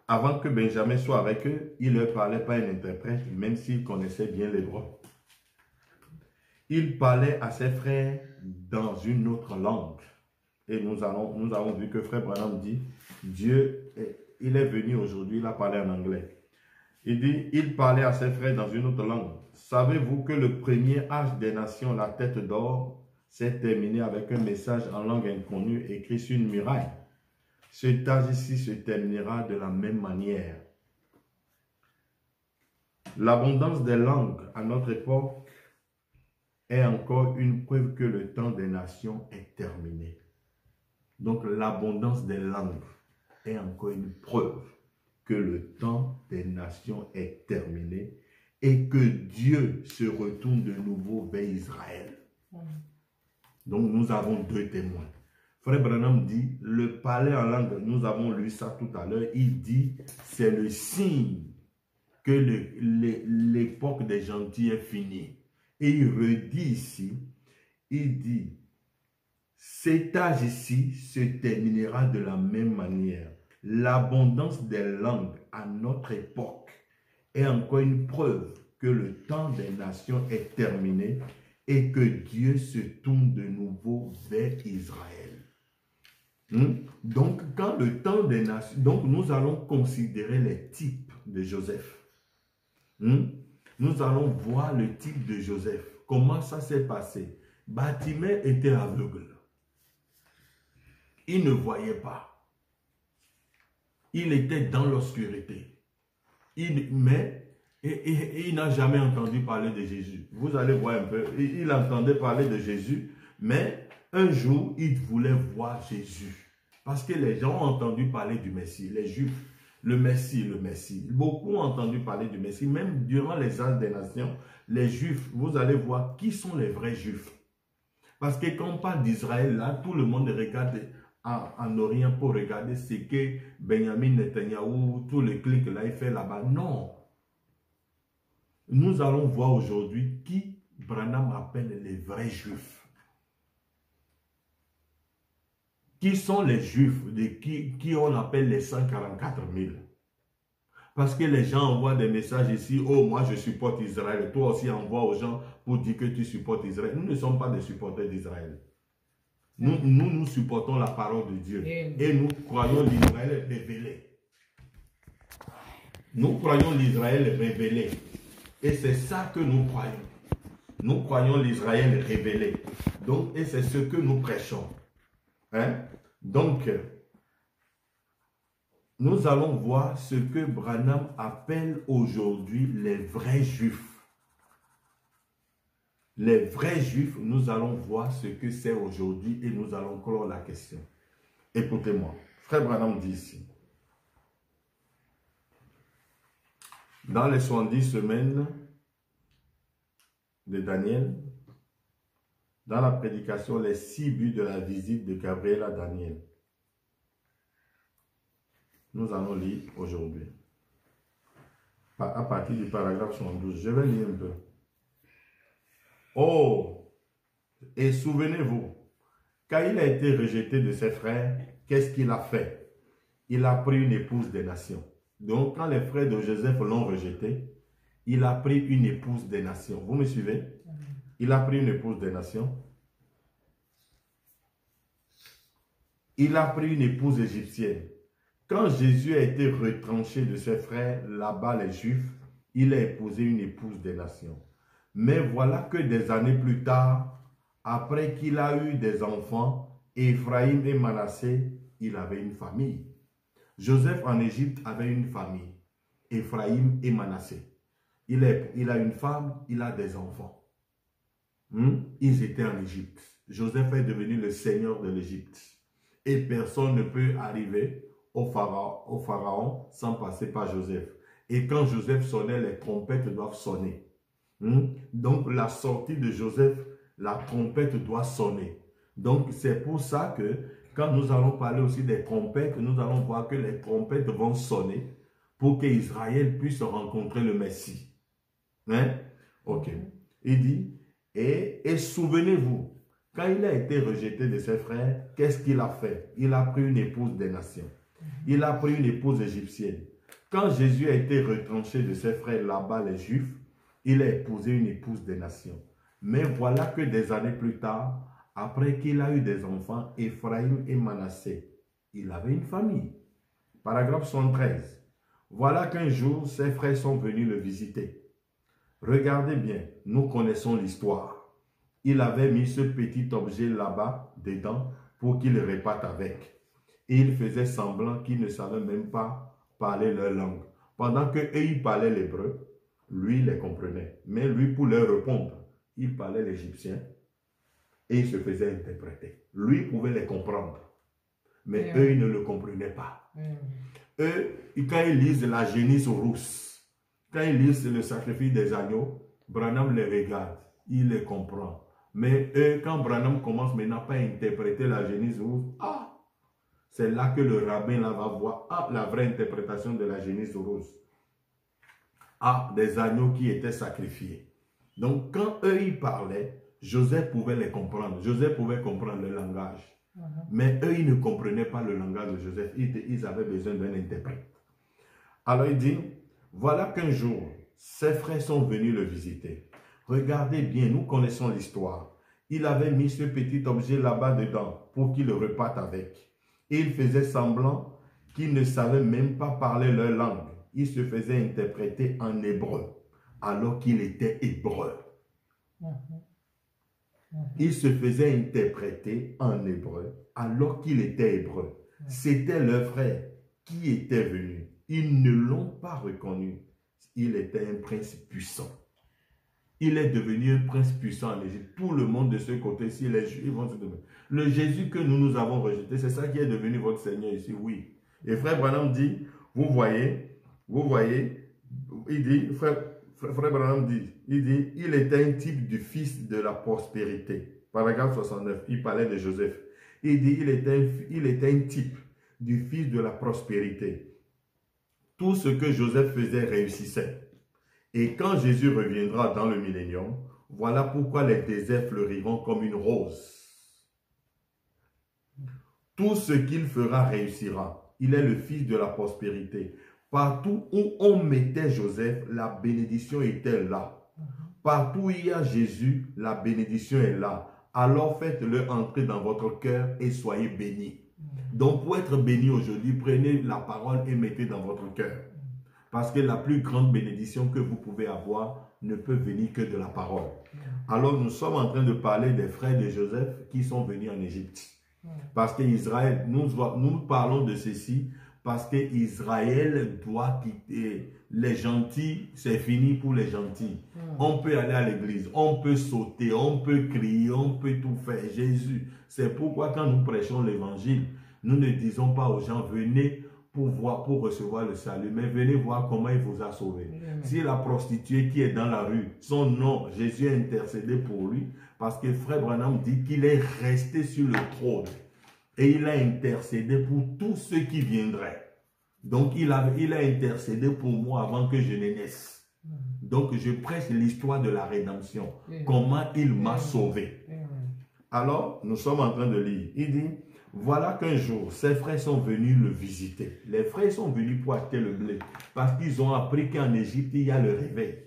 Avant que Benjamin soit avec eux, il leur parlait par un interprète, même s'il connaissait bien l'hébreu. Il parlait à ses frères dans une autre langue. Et nous avons vu que frère Branham dit, Dieu, il est venu aujourd'hui, il a parlé en anglais. Il dit, il parlait à ses frères dans une autre langue. Savez-vous que le premier âge des nations, la tête d'or, s'est terminé avec un message en langue inconnue écrit sur une muraille? Cet âge ici se terminera de la même manière. L'abondance des langues à notre époque est encore une preuve que le temps des nations est terminé. Donc l'abondance des langues est encore une preuve que le temps des nations est terminé et que Dieu se retourne de nouveau vers Israël. Donc nous avons deux témoins. Frère Branham dit, le parler en langue, nous avons lu ça tout à l'heure, il dit, c'est le signe que l'époque des gentils est finie. Et il redit ici, il dit, cet âge ici se terminera de la même manière. L'abondance des langues à notre époque est encore une preuve que le temps des nations est terminé et que Dieu se tourne de nouveau vers Israël. Donc, quand le temps des nations, donc nous allons considérer les types de Joseph. Nous allons voir le type de Joseph. Comment ça s'est passé? Bartimée était aveugle. Il ne voyait pas. Il était dans l'obscurité. Mais il n'a jamais entendu parler de Jésus. Vous allez voir un peu. Il entendait parler de Jésus, mais un jour, il voulait voir Jésus. Parce que les gens ont entendu parler du Messie, les Juifs, le Messie, le Messie. Beaucoup ont entendu parler du Messie, même durant les âges des nations, les Juifs, vous allez voir qui sont les vrais Juifs. Parce que quand on parle d'Israël, là, tout le monde regarde en Orient pour regarder ce que Benjamin Netanyahou, tous les clics là, il fait là-bas. Non. Nous allons voir aujourd'hui qui Branham appelle les vrais Juifs. Qui sont les Juifs, qui on appelle les 144 000. Parce que les gens envoient des messages ici, oh moi je supporte Israël, toi aussi envoie aux gens pour dire que tu supportes Israël. Nous ne sommes pas des supporters d'Israël. Nous supportons la parole de Dieu. Et nous croyons l'Israël révélé. Nous croyons l'Israël révélé. Et c'est ça que nous croyons. Nous croyons l'Israël révélé. Donc, et c'est ce que nous prêchons. Donc, nous allons voir ce que Branham appelle aujourd'hui les vrais Juifs. Les vrais Juifs, nous allons voir ce que c'est aujourd'hui et nous allons clore la question. Écoutez-moi, frère Branham dit ici, dans les 70 semaines de Daniel, dans la prédication, les 6 buts de la visite de Gabriel à Daniel, nous allons lire aujourd'hui, à partir du paragraphe 72. Je vais lire un peu. Oh, et souvenez-vous, quand il a été rejeté de ses frères, qu'est-ce qu'il a fait? Il a pris une épouse des nations. Donc, quand les frères de Joseph l'ont rejeté, il a pris une épouse des nations. Vous me suivez? Il a pris une épouse des nations. Il a pris une épouse égyptienne. Quand Jésus a été retranché de ses frères, là-bas les Juifs, il a épousé une épouse des nations. Mais voilà que des années plus tard, après qu'il a eu des enfants, Ephraïm et Manassé, il avait une famille. Joseph en Égypte avait une famille, Ephraïm et Manassé. Il a une femme, il a des enfants. Ils étaient en Égypte. Joseph est devenu le seigneur de l'Égypte. Et personne ne peut arriver au pharaon sans passer par Joseph. Et quand Joseph sonnait, les trompettes doivent sonner. Donc la sortie de Joseph, la trompette doit sonner. Donc c'est pour ça que quand nous allons parler aussi des trompettes, nous allons voir que les trompettes vont sonner pour qu'Israël puisse rencontrer le Messie. Hein? Ok. Il dit, et souvenez-vous, quand il a été rejeté de ses frères, qu'est-ce qu'il a fait? Il a pris une épouse des nations. Il a pris une épouse égyptienne. Quand Jésus a été retranché de ses frères là-bas, les Juifs, il a épousé une épouse des nations. Mais voilà que des années plus tard, après qu'il a eu des enfants, Ephraïm et Manassé, il avait une famille. Paragraphe 73. Voilà qu'un jour, ses frères sont venus le visiter. Regardez bien, nous connaissons l'histoire. Il avait mis ce petit objet là-bas, dedans, pour qu'il le réparte avec. Et il faisait semblant qu'il ne savait même pas parler leur langue. Pendant qu'eux, ils parlaient l'hébreu, lui, il les comprenait. Mais lui, pour leur répondre, il parlait l'égyptien et il se faisait interpréter. Lui pouvait les comprendre. Mais eux, ils ne le comprenaient pas. Eux, quand ils lisent la Genèse rousse, quand ils lisent le sacrifice des agneaux, Branham les regarde, il les comprend. Mais eux, quand Branham commence maintenant pas à interpréter la Genèse rousse, c'est là que le rabbin là va voir la vraie interprétation de la Genèse rousse. Des agneaux qui étaient sacrifiés. Donc, quand eux, ils parlaient, Joseph pouvait les comprendre. Joseph pouvait comprendre le langage. Mais eux, ils ne comprenaient pas le langage de Joseph. Ils avaient besoin d'un interprète. Alors, il dit, voilà qu'un jour, ses frères sont venus le visiter. Regardez bien, nous connaissons l'histoire. Il avait mis ce petit objet là-bas dedans pour qu'il le reparte avec. Et il faisait semblant qu'il ne savait même pas parler leur langue. Il se faisait interpréter en hébreu, alors qu'il était hébreu. Il se faisait interpréter en hébreu, alors qu'il était hébreu. C'était leur frère qui était venu. Ils ne l'ont pas reconnu. Il était un prince puissant. Il est devenu un prince puissant en Égypte. Tout le monde de ce côté-ci, les Juifs vont se demander. Le Jésus que nous avons rejeté, c'est ça qui est devenu votre Seigneur ici, oui. Et frère Branham dit, vous voyez, il dit, frère Branham dit, il était un type du fils de la prospérité. Paragraphe 69, il parlait de Joseph. Il dit, il était un type du fils de la prospérité. Tout ce que Joseph faisait réussissait. Et quand Jésus reviendra dans le millénium, voilà pourquoi les déserts fleuriront comme une rose. Tout ce qu'il fera réussira. Il est le fils de la prospérité. Partout où on mettait Joseph, la bénédiction était là. Partout où il y a Jésus, la bénédiction est là. Alors faites-le entrer dans votre cœur et soyez bénis. Donc pour être béni aujourd'hui, prenez la parole et mettez dans votre cœur. Parce que la plus grande bénédiction que vous pouvez avoir ne peut venir que de la parole. Alors nous sommes en train de parler des frères de Joseph qui sont venus en Égypte. Parce qu'Israël, nous parlons de ceci parce qu'Israël doit quitter. Les gentils, c'est fini pour les gentils. On peut aller à l'église, on peut sauter, on peut crier, on peut tout faire. Jésus, c'est pourquoi quand nous prêchons l'évangile, nous ne disons pas aux gens, venez pour recevoir le salut, mais venez voir comment il vous a sauvé. Si la prostituée qui est dans la rue, son nom, Jésus a intercédé pour lui, parce que frère Branham dit qu'il est resté sur le trône et il a intercédé pour tous ceux qui viendraient. Donc il a intercédé pour moi avant que je ne naisse. Donc je prêche l'histoire de la rédemption, comment il m'a sauvé. Alors nous sommes en train de lire, il dit, voilà qu'un jour, ses frères sont venus le visiter. Les frères sont venus pour acheter le blé. Parce qu'ils ont appris qu'en Égypte, il y a le réveil.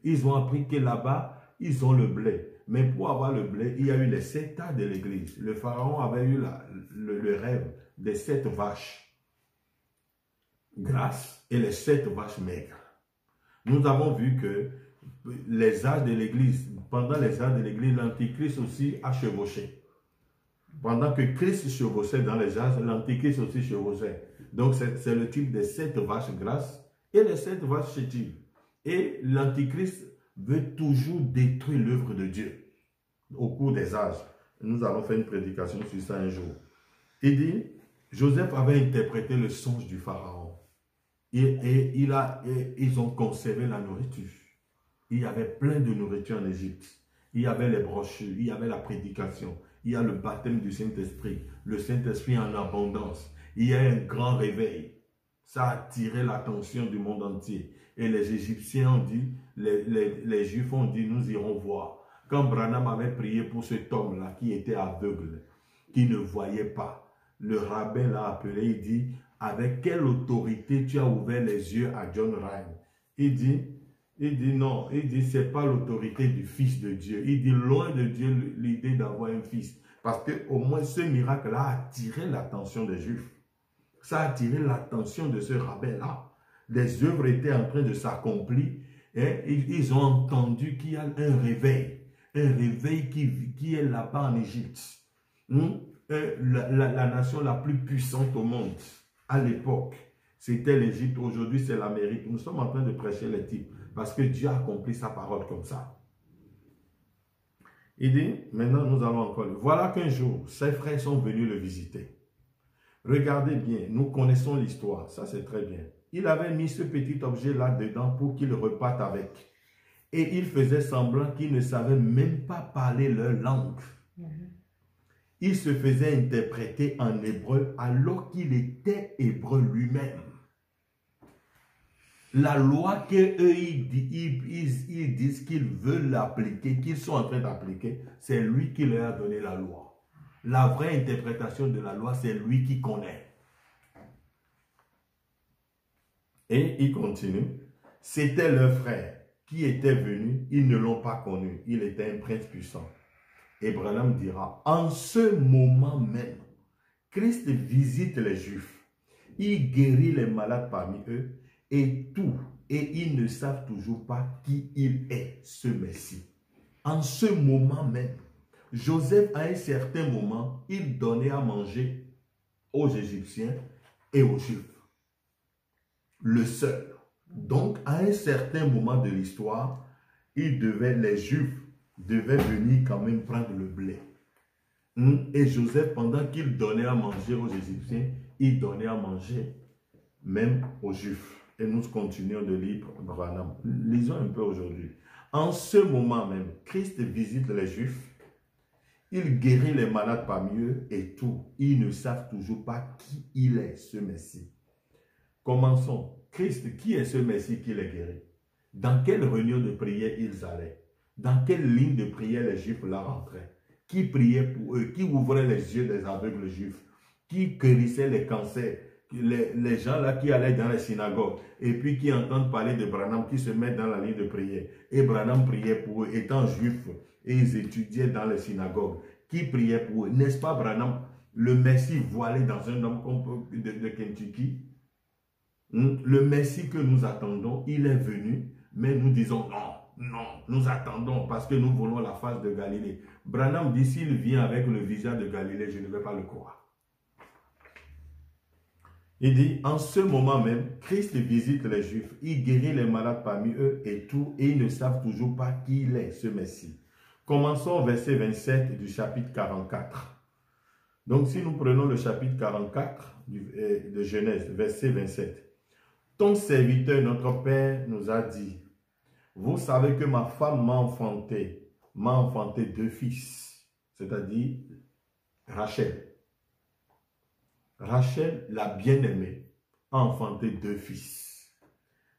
Ils ont appris que là-bas, ils ont le blé. Mais pour avoir le blé, il y a eu les 7 tas de l'église. Le pharaon avait eu le rêve des 7 vaches grasses et les 7 vaches maigres. Nous avons vu que les âges de l'église, pendant les âges de l'église, l'Antichrist aussi a chevauché. Pendant que Christ chevauchait dans les âges, l'Antichrist aussi chevauchait. Donc c'est le type des 7 vaches grasses et les 7 vaches chétives. Et l'Antichrist veut toujours détruire l'œuvre de Dieu au cours des âges. Nous allons faire une prédication sur ça un jour. Il dit, Joseph avait interprété le songe du Pharaon. Et ils ont conservé la nourriture. Il y avait plein de nourriture en Égypte. Il y avait les brochures, il y avait la prédication, il y a le baptême du Saint-Esprit, le Saint-Esprit en abondance. Il y a un grand réveil. Ça a attiré l'attention du monde entier. Et les Égyptiens ont dit, les Juifs ont dit, nous irons voir. Quand Branham avait prié pour cet homme-là qui était aveugle, qui ne voyait pas, le rabbin l'a appelé, il dit, avec quelle autorité tu as ouvert les yeux à John Ryan? Il dit non, il dit c'est pas l'autorité du Fils de Dieu. Il dit loin de Dieu l'idée d'avoir un fils. Parce que au moins ce miracle-là a attiré l'attention des Juifs. Ça a attiré l'attention de ce rabbin-là. Les œuvres étaient en train de s'accomplir. Ils ont entendu qu'il y a un réveil qui est là-bas en Égypte. La nation la plus puissante au monde à l'époque, c'était l'Égypte. Aujourd'hui, c'est l'Amérique. Nous sommes en train de prêcher les types parce que Dieu a accompli sa parole comme ça. Il dit, maintenant nous allons encore. Voilà qu'un jour, ses frères sont venus le visiter. Regardez bien, nous connaissons l'histoire, ça c'est très bien. Il avait mis ce petit objet là-dedans pour qu'il reparte avec. Et il faisait semblant qu'il ne savait même pas parler leur langue. Il se faisait interpréter en hébreu alors qu'il était hébreu lui-même. La loi qu'eux ils disent qu'ils veulent l'appliquer, qu'ils sont en train d'appliquer, c'est lui qui leur a donné la loi. La vraie interprétation de la loi, c'est lui qui connaît. Et il continue. C'était leur frère qui était venu, ils ne l'ont pas connu. Il était un prince puissant. Et Branham dira, en ce moment même, Christ visite les Juifs. Il guérit les malades parmi eux et ils ne savent toujours pas qui il est, ce Messie. En ce moment même, Joseph, à un certain moment, il donnait à manger aux Égyptiens et aux Juifs. Le seul. Donc, à un certain moment de l'histoire, les Juifs devaient venir quand même prendre le blé. Et Joseph, pendant qu'il donnait à manger aux Égyptiens, il donnait à manger même aux Juifs. Et nous continuons de lire Branham. Lisons un peu aujourd'hui. En ce moment même, Christ visite les Juifs. Il guérit les malades parmi eux et tout. Ils ne savent toujours pas qui il est, ce Messie. Commençons. Christ, qui est ce Messie qui les guérit? Dans quelle réunion de prière ils allaient? Dans quelle ligne de prière les Juifs la rentraient? Qui priait pour eux? Qui ouvrait les yeux des aveugles juifs? Qui guérissait les cancers? Les gens là qui allaient dans les synagogues et puis qui entendent parler de Branham, qui se mettent dans la ligne de prière. Et Branham priait pour eux, étant juifs, et ils étudiaient dans les synagogues. Qui priait pour eux? N'est-ce pas Branham, le Messie voilé dans un homme de Kentucky? Le Messie que nous attendons, il est venu, mais nous disons non, nous attendons parce que nous voulons la face de Galilée. Branham dit, s'il vient avec le visage de Galilée, je ne vais pas le croire. Il dit, en ce moment même, Christ visite les Juifs, il guérit les malades parmi eux et tout, et ils ne savent toujours pas qui il est, ce Messie. Commençons au verset 27 du chapitre 44. Donc, si nous prenons le chapitre 44 de Genèse, verset 27. Ton serviteur, notre Père, nous a dit, vous savez que ma femme m'a enfanté 2 fils, c'est-à-dire Rachel. Rachel, la bien-aimée, a enfanté 2 fils.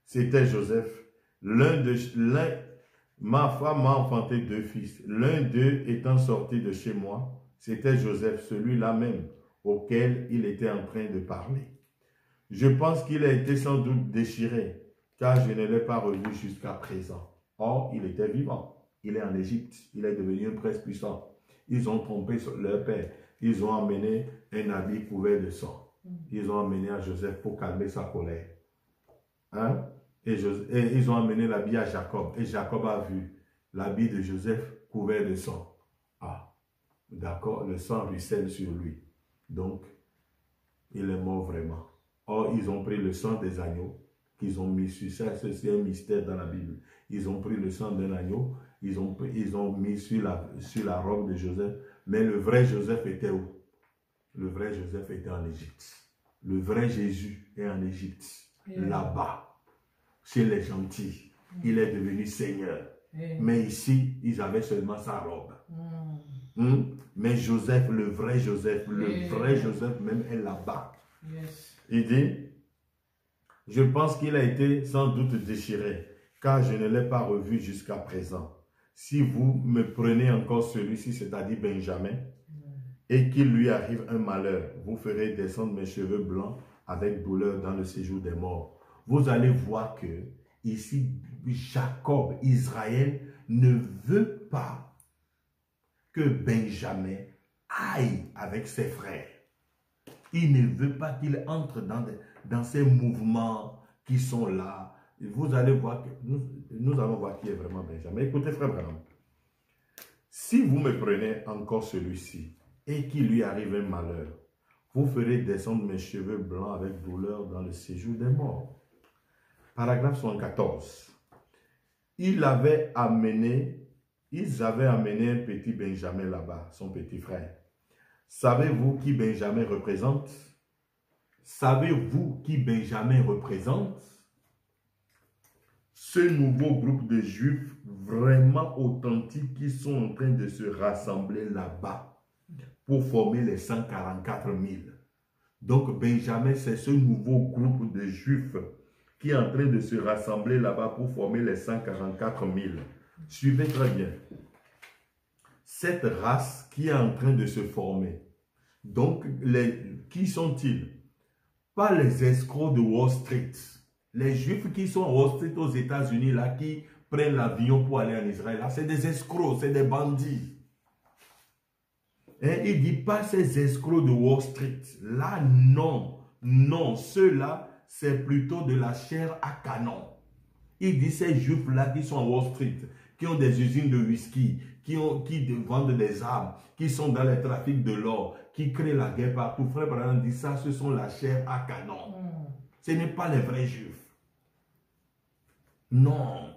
C'était Joseph. Ma femme m'a enfanté 2 fils. L'un d'eux étant sorti de chez moi, c'était Joseph, celui-là même, auquel il était en train de parler. Je pense qu'il a été sans doute déchiré, car je ne l'ai pas revu jusqu'à présent. Or, il était vivant. Il est en Égypte. Il est devenu un prince puissant. Ils ont trompé leur père. Ils ont amené un habit couvert de sang. Ils ont amené à Joseph pour calmer sa colère. Et ils ont amené l'habit à Jacob. Et Jacob a vu l'habit de Joseph couvert de sang. Ah, d'accord, le sang ruisselle sur lui. Donc, il est mort vraiment. Or, ils ont pris le sang des agneaux qu'ils ont mis sur ça. C'est un mystère dans la Bible. Ils ont pris le sang d'un agneau. Ils ont mis sur la robe de Joseph. Mais le vrai Joseph était où? le vrai Joseph était en Égypte. Le vrai Jésus est en Égypte, là-bas, chez les gentils. Il est devenu Seigneur. Mais ici, ils avaient seulement sa robe. Mais Joseph, le vrai Joseph même est là-bas. Il dit, je pense qu'il a été sans doute déchiré, car je ne l'ai pas revu jusqu'à présent. Si vous me prenez encore celui-ci, c'est-à-dire Benjamin, et qu'il lui arrive un malheur, vous ferez descendre mes cheveux blancs avec douleur dans le séjour des morts. Vous allez voir que ici, Jacob, Israël, ne veut pas que Benjamin aille avec ses frères. Il ne veut pas qu'il entre dans ces mouvements qui sont là. Vous allez voir que nous allons voir qui est vraiment Benjamin. Écoutez, frère Branham, si vous me prenez encore celui-ci et qu'il lui arrive un malheur, vous ferez descendre mes cheveux blancs avec douleur dans le séjour des morts. Paragraphe 74. Ils avaient amené un petit Benjamin là-bas, son petit frère. Savez-vous qui Benjamin représente? Savez-vous qui Benjamin représente? Ce nouveau groupe de Juifs vraiment authentiques qui sont en train de se rassembler là-bas pour former les 144 000. Donc Benjamin, c'est ce nouveau groupe de Juifs qui est en train de se rassembler là-bas pour former les 144 000. Suivez très bien. Cette race qui est en train de se former. Donc, qui sont-ils? Pas les escrocs de Wall Street. Les Juifs qui sont à Wall Street aux États-Unis, là, qui prennent l'avion pour aller en Israël, là, c'est des escrocs, c'est des bandits. Et il ne dit pas ces escrocs de Wall Street. Là, non. Non, ceux-là, c'est plutôt de la chair à canon. Il dit ces Juifs-là qui sont à Wall Street, qui ont des usines de whisky, qui vendent des armes, qui sont dans les trafics de l'or, qui créent la guerre partout. Frère Branham dit ça, ce sont la chair à canon. Ce n'est pas les vrais Juifs. Non.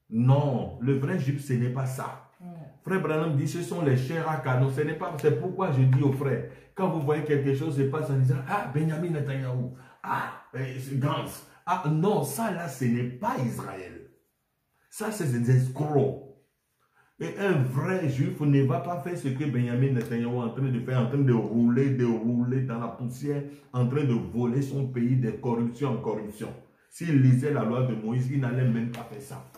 Non, le vrai Juif, ce n'est pas ça. Frère Branham dit, ce sont les chairs à canon. Ce n'est pas, c'est pourquoi je dis aux frères, quand vous voyez quelque chose se passe en disant, ah, Benjamin Netanyahu, ah, Gantz, ah, non, ça là, ce n'est pas Israël. Ça, c'est des escrocs. Et un vrai juif ne va pas faire ce que Benjamin Netanyahu est en train de faire, en train de rouler dans la poussière, en train de voler son pays de corruption en corruption. S'il lisait la loi de Moïse, il n'allait même pas faire ça.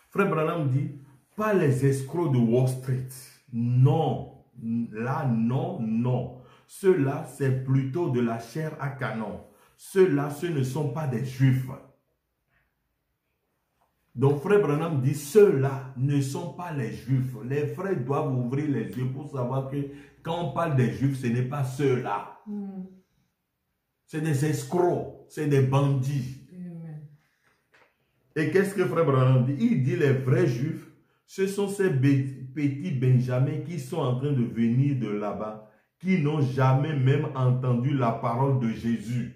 Frère Branham dit, pas les escrocs de Wall Street. Non. Là, non, non. Ceux-là, c'est plutôt de la chair à canon. Ceux-là, ce ne sont pas des juifs. Donc, frère Branham dit, ceux-là ne sont pas les juifs. Les frères doivent ouvrir les yeux pour savoir que quand on parle des juifs, ce n'est pas ceux-là. C'est des escrocs, c'est des bandits. Et qu'est-ce que frère Branham dit? Il dit les vrais juifs, ce sont ces petits Benjamins qui sont en train de venir de là-bas, qui n'ont jamais même entendu la parole de Jésus.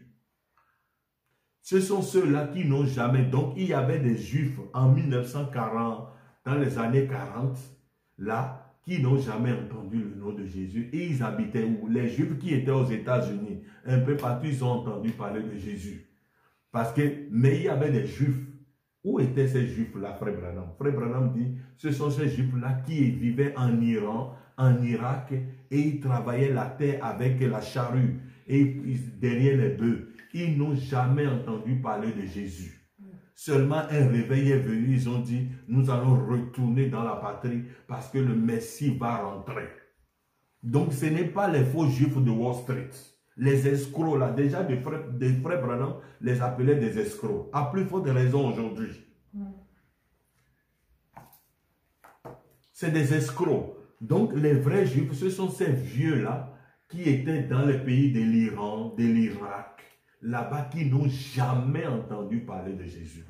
Ce sont ceux-là qui n'ont jamais. Donc, il y avait des Juifs en 1940, dans les années 40, là, qui n'ont jamais entendu le nom de Jésus. Et ils habitaient où? Les Juifs qui étaient aux États-Unis, un peu partout, ils ont entendu parler de Jésus. Mais il y avait des Juifs. Où étaient ces Juifs-là, frère Branham? Frère Branham dit, ce sont ces Juifs-là qui vivaient en Iran, en Irak, et ils travaillaient la terre avec la charrue, et derrière les bœufs. Ils n'ont jamais entendu parler de Jésus. Seulement un réveil est venu, ils ont dit, nous allons retourner dans la patrie parce que le Messie va rentrer. Donc ce n'est pas les faux Juifs de Wall Street. Les escrocs là, déjà des frères Branham les appelaient des escrocs. À plus forte raison aujourd'hui. C'est des escrocs. Donc les vrais Juifs, ce sont ces vieux-là qui étaient dans les pays de l'Iran, de l'Irak, là-bas, qui n'ont jamais entendu parler de Jésus.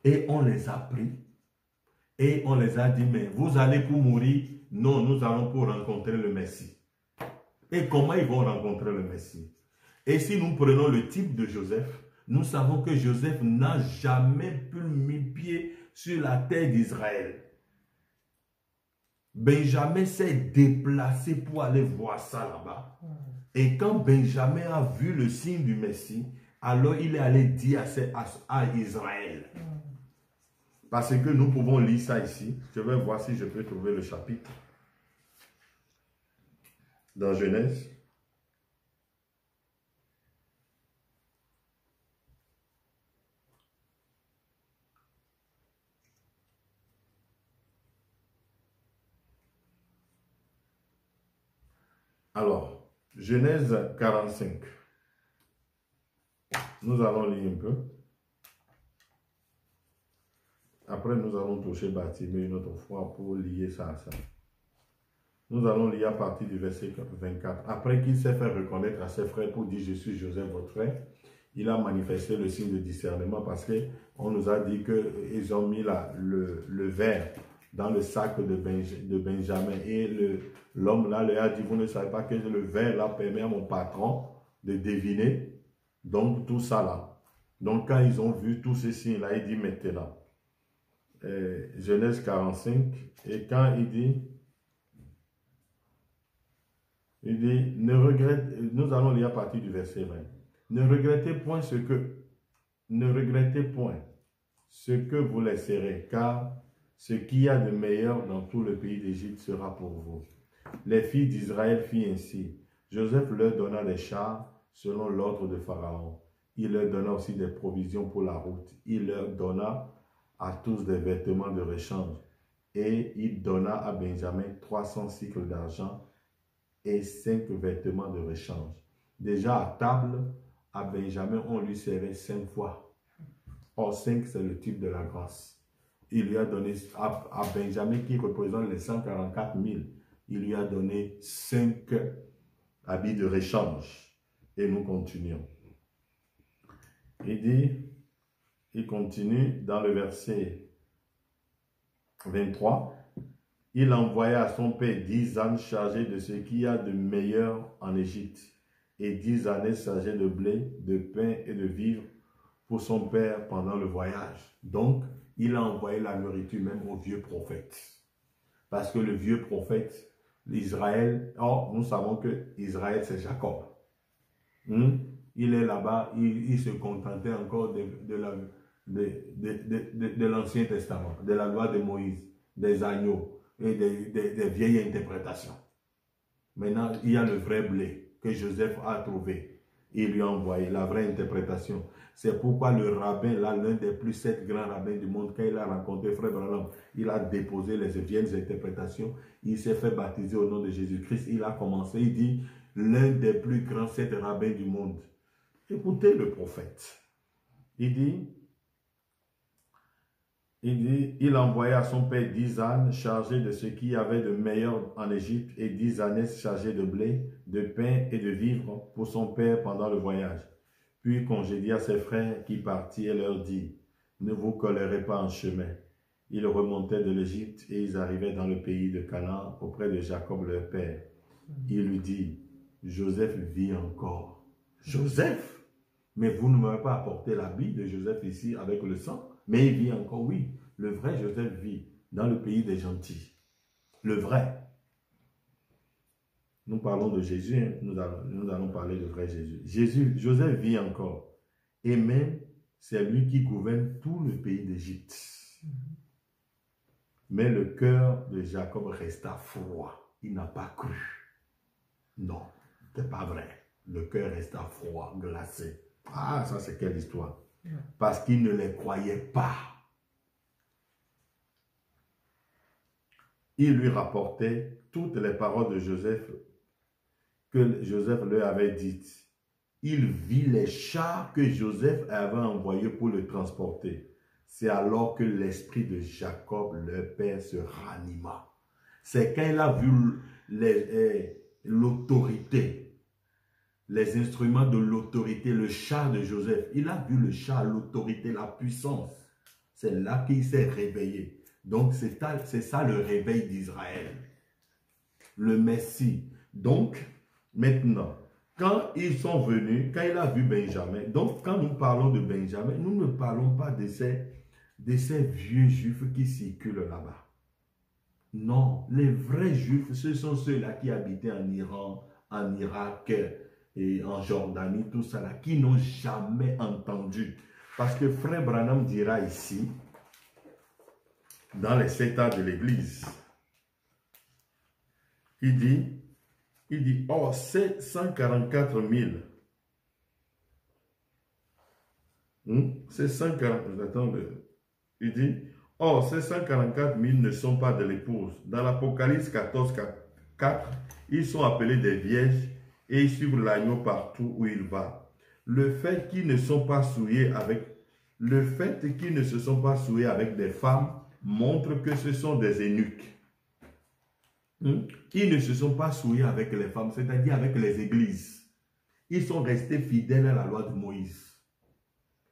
Et on les a pris. Et on les a dit, mais vous allez pour mourir? Non, nous allons pour rencontrer le Messie. Et comment ils vont rencontrer le Messie? Et si nous prenons le type de Joseph, nous savons que Joseph n'a jamais pu mettre pied sur la terre d'Israël. Benjamin s'est déplacé pour aller voir ça là-bas. Et quand Benjamin a vu le signe du Messie, alors il est allé dire à Israël. Parce que nous pouvons lire ça ici. Je vais voir si je peux trouver le chapitre. Dans Genèse. Alors, Genèse 45. Nous allons lire un peu. Après, nous allons toucher Bartimée une autre fois pour lier ça à ça. Nous allons lire à partir du verset 24. Après qu'il s'est fait reconnaître à ses frères pour dire « Je suis Joseph, votre frère », il a manifesté le signe de discernement parce qu'on nous a dit qu'ils ont mis le verre dans le sac de Benjamin. Et l'homme là leur a dit « Vous ne savez pas que le verre là permet à mon patron de deviner. » Donc tout ça là. Donc quand ils ont vu tous ces signes là, il dit maintenant. Genèse 45. Et quand il dit, ne regrette, nous allons lire à partir du verset 20. Ne regrettez point ce que vous laisserez, car ce qu'il y a de meilleur dans tout le pays d'Égypte sera pour vous. Les filles d'Israël firent ainsi. Joseph leur donna des chars selon l'ordre de Pharaon. Il leur donna aussi des provisions pour la route. Il leur donna à tous des vêtements de rechange. Et il donna à Benjamin 300 cycles d'argent et 5 vêtements de rechange. Déjà à table, à Benjamin, on lui servait 5 fois. Or, 5, c'est le type de la grâce. Il lui a donné à Benjamin, qui représente les 144 000, il lui a donné 5 habits de rechange. Et nous continuons. Il continue dans le verset 23. Il envoya à son père 10 ânes chargés de ce qu'il y a de meilleur en Égypte et 10 ânes chargés de blé, de pain et de vivres pour son père pendant le voyage. Donc, il a envoyé la nourriture même au vieux prophète. Parce que le vieux prophète, l'Israël, or nous savons que Israël c'est Jacob. Il est là-bas, il se contentait encore de l'Ancien Testament, de la loi de Moïse, des agneaux et des vieilles interprétations. Maintenant, il y a le vrai blé que Joseph a trouvé. Il lui a envoyé la vraie interprétation. C'est pourquoi le rabbin, là, l'un des plus 7 grands rabbins du monde, quand il a rencontré Frère Branham, il a déposé les vieilles interprétations. Il s'est fait baptiser au nom de Jésus-Christ. Il a commencé, il dit, l'un des plus grands 7 rabbins du monde. Écoutez le prophète. Il envoya à son père 10 ânes chargés de ce qu'il y avait de meilleur en Égypte et 10 ânes chargés de blé, de pain et de vivres pour son père pendant le voyage. Puis congédia ses frères qui partirent et leur dit, ne vous collerez pas en chemin. Ils remontaient de l'Égypte et ils arrivaient dans le pays de Canaan auprès de Jacob leur père. Il lui dit, Joseph vit encore. Joseph? Mais vous ne m'avez pas apporté l'habit de Joseph ici avec le sang. Mais il vit encore, oui. Le vrai Joseph vit dans le pays des gentils. Le vrai. Nous parlons de Jésus, hein? Nous allons parler de vrai Jésus. Joseph vit encore. Et même, c'est lui qui gouverne tout le pays d'Égypte. Mais le cœur de Jacob resta froid. Il n'a pas cru. Non, ce n'est pas vrai. Le cœur resta froid, glacé. Ah, ça c'est quelle histoire. Parce qu'il ne les croyait pas. Il lui rapportait toutes les paroles de Joseph que Joseph leur avait dites. Il vit les chars que Joseph avait envoyés pour le transporter. C'est alors que l'esprit de Jacob, leur père, se ranima. C'est quand il a vu l'autorité, les instruments de l'autorité, le char de Joseph. Il a vu le char, l'autorité, la puissance. C'est là qu'il s'est réveillé. Donc, c'est ça le réveil d'Israël. Le Messie. Donc, maintenant, quand ils sont venus, quand il a vu Benjamin, donc quand nous parlons de Benjamin, nous ne parlons pas de ces vieux juifs qui circulent là-bas. Non, les vrais juifs, ce sont ceux-là qui habitaient en Iran, en Irak et en Jordanie, tout ça là, qui n'ont jamais entendu. Parce que Frère Branham dira ici, dans les 7 ans de l'Église, il dit, oh, c'est 144 000. C'est 140, attendez, il dit, oh, ces 144 000 ne sont pas de l'épouse. Dans l'Apocalypse 14, 4, ils sont appelés des vierges et ils suivent l'agneau partout où il va. Le fait qu'ils ne sont pas souillés avec, se sont pas souillés avec des femmes montre que ce sont des eunuques. Ils ne se sont pas souillés avec les femmes, c'est-à-dire avec les églises. Ils sont restés fidèles à la loi de Moïse.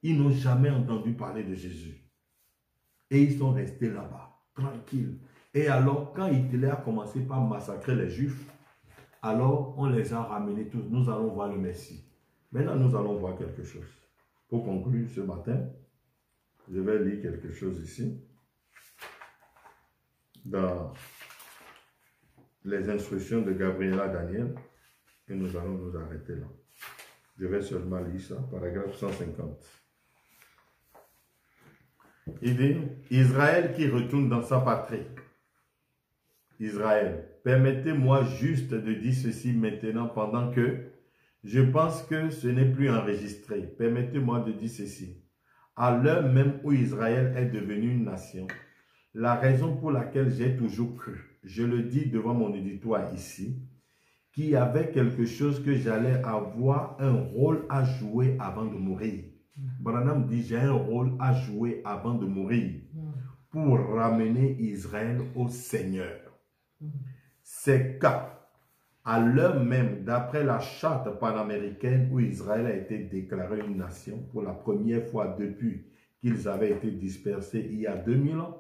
Ils n'ont jamais entendu parler de Jésus. Et ils sont restés là-bas, tranquilles. Et alors, quand Hitler a commencé par massacrer les Juifs, alors on les a ramenés tous. Nous allons voir le Messie. Maintenant, nous allons voir quelque chose. Pour conclure ce matin, je vais lire quelque chose ici. Dans les instructions de Gabriela Daniel. Et nous allons nous arrêter là. Je vais seulement lire ça, paragraphe 150. Il dit, Israël qui retourne dans sa patrie. Israël, permettez-moi juste de dire ceci maintenant pendant que je pense que ce n'est plus enregistré. Permettez-moi de dire ceci. À l'heure même où Israël est devenu une nation, la raison pour laquelle j'ai toujours cru, je le dis devant mon auditoire ici, qu'il y avait quelque chose que j'allais avoir un rôle à jouer avant de mourir. Branham dit, j'ai un rôle à jouer avant de mourir pour ramener Israël au Seigneur. C'est qu'à l'heure même, d'après la charte panaméricaine où Israël a été déclaré une nation pour la première fois depuis qu'ils avaient été dispersés il y a 2000 ans,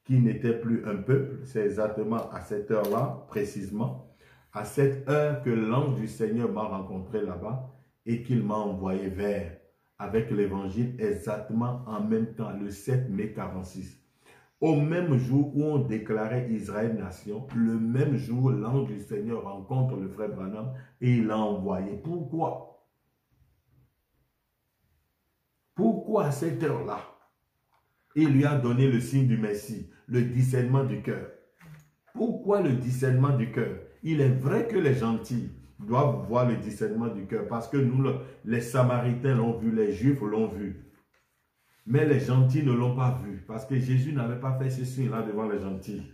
qui n'était plus un peuple, c'est exactement à cette heure-là, précisément, à cette heure que l'ange du Seigneur m'a rencontré là-bas et qu'il m'a envoyé vers avec l'évangile exactement en même temps, le 7 mai 46. Au même jour où on déclarait Israël nation, le même jour, l'ange du Seigneur rencontre le frère Branham et il l'a envoyé. Pourquoi? Pourquoi à cette heure-là? Il lui a donné le signe du Messie, le discernement du cœur. Pourquoi le discernement du cœur? Il est vrai que les gentils doivent voir le discernement du cœur parce que nous, les Samaritains l'ont vu, les Juifs l'ont vu. Mais les gentils ne l'ont pas vu parce que Jésus n'avait pas fait ce signe-là devant les gentils.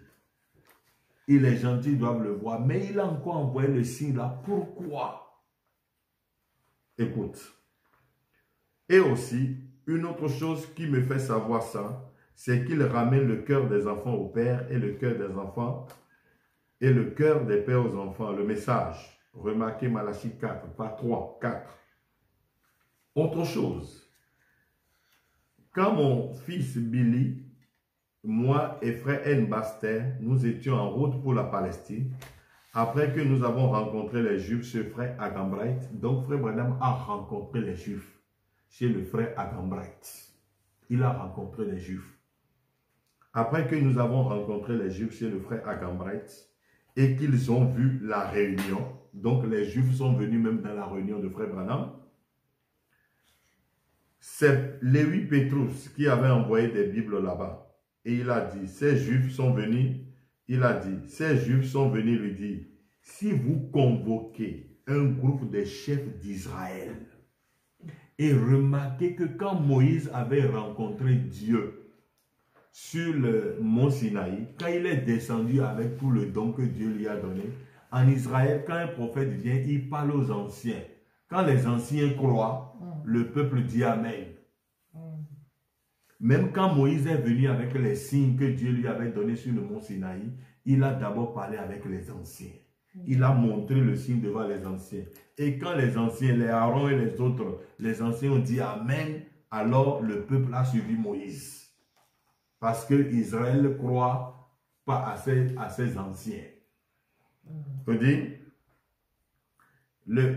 Et les gentils doivent le voir. Mais il a encore envoyé le signe-là. Pourquoi? Écoute. Et aussi, une autre chose qui me fait savoir ça, c'est qu'il ramène le cœur des enfants au père et le cœur des enfants et le cœur des pères aux enfants. Le message. Remarquez Malachie 4, pas 3, 4. Autre chose. Quand mon fils Billy, moi et frère N. Baster, nous étions en route pour la Palestine, après que nous avons rencontré les Juifs chez frère Agambright, donc frère Branham a rencontré les Juifs chez le frère Agambright. Il a rencontré les Juifs. Après que nous avons rencontré les Juifs chez le frère Agambright et qu'ils ont vu la réunion, donc les Juifs sont venus même dans la réunion de frère Branham, c'est Lévi Petrus qui avait envoyé des Bibles là-bas. Et il a dit, ces Juifs sont venus, ces Juifs sont venus lui dire, si vous convoquez un groupe de chefs d'Israël, et remarquez que quand Moïse avait rencontré Dieu sur le mont Sinaï, quand il est descendu avec tout le don que Dieu lui a donné, en Israël, quand un prophète vient, il parle aux anciens. Quand les anciens croient, le peuple dit Amen. Même quand Moïse est venu avec les signes que Dieu lui avait donnés sur le mont Sinaï, il a d'abord parlé avec les anciens. Il a montré le signe devant les anciens. Et quand les anciens, les Aaron et les autres, les anciens ont dit Amen, alors le peuple a suivi Moïse. Parce que Israël ne croit pas à ses anciens. Il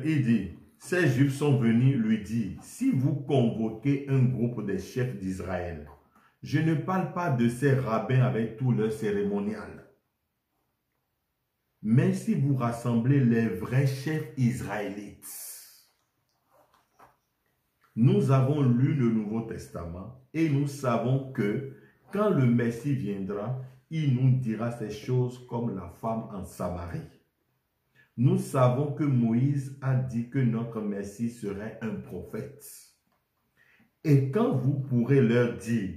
dit, ces Juifs sont venus lui dire, si vous convoquez un groupe des chefs d'Israël, je ne parle pas de ces rabbins avec tout leur cérémonial. Mais si vous rassemblez les vrais chefs israélites, nous avons lu le Nouveau Testament et nous savons que quand le Messie viendra, il nous dira ces choses comme la femme en Samarie. Nous savons que Moïse a dit que notre Messie serait un prophète. Et quand vous pourrez leur dire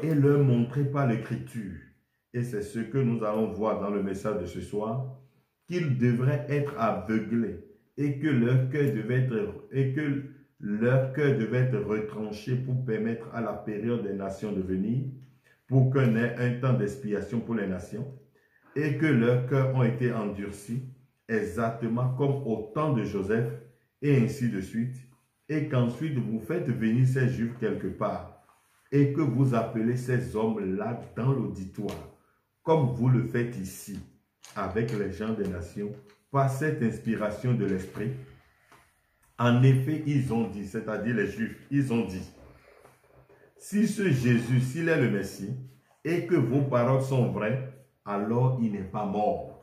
et leur montrer par l'Écriture, et c'est ce que nous allons voir dans le message de ce soir, qu'ils devraient être aveuglés et que leur cœur devait être retranché pour permettre à la période des nations de venir, pour qu'on ait un temps d'expiation pour les nations, et que leurs cœurs ont été endurcis, exactement comme au temps de Joseph, et ainsi de suite, et qu'ensuite vous faites venir ces Juifs quelque part, et que vous appelez ces hommes-là dans l'auditoire, comme vous le faites ici, avec les gens des nations, par cette inspiration de l'Esprit. En effet, ils ont dit, c'est-à-dire les Juifs, ils ont dit, si ce Jésus, s'il est le Messie, et que vos paroles sont vraies, alors il n'est pas mort,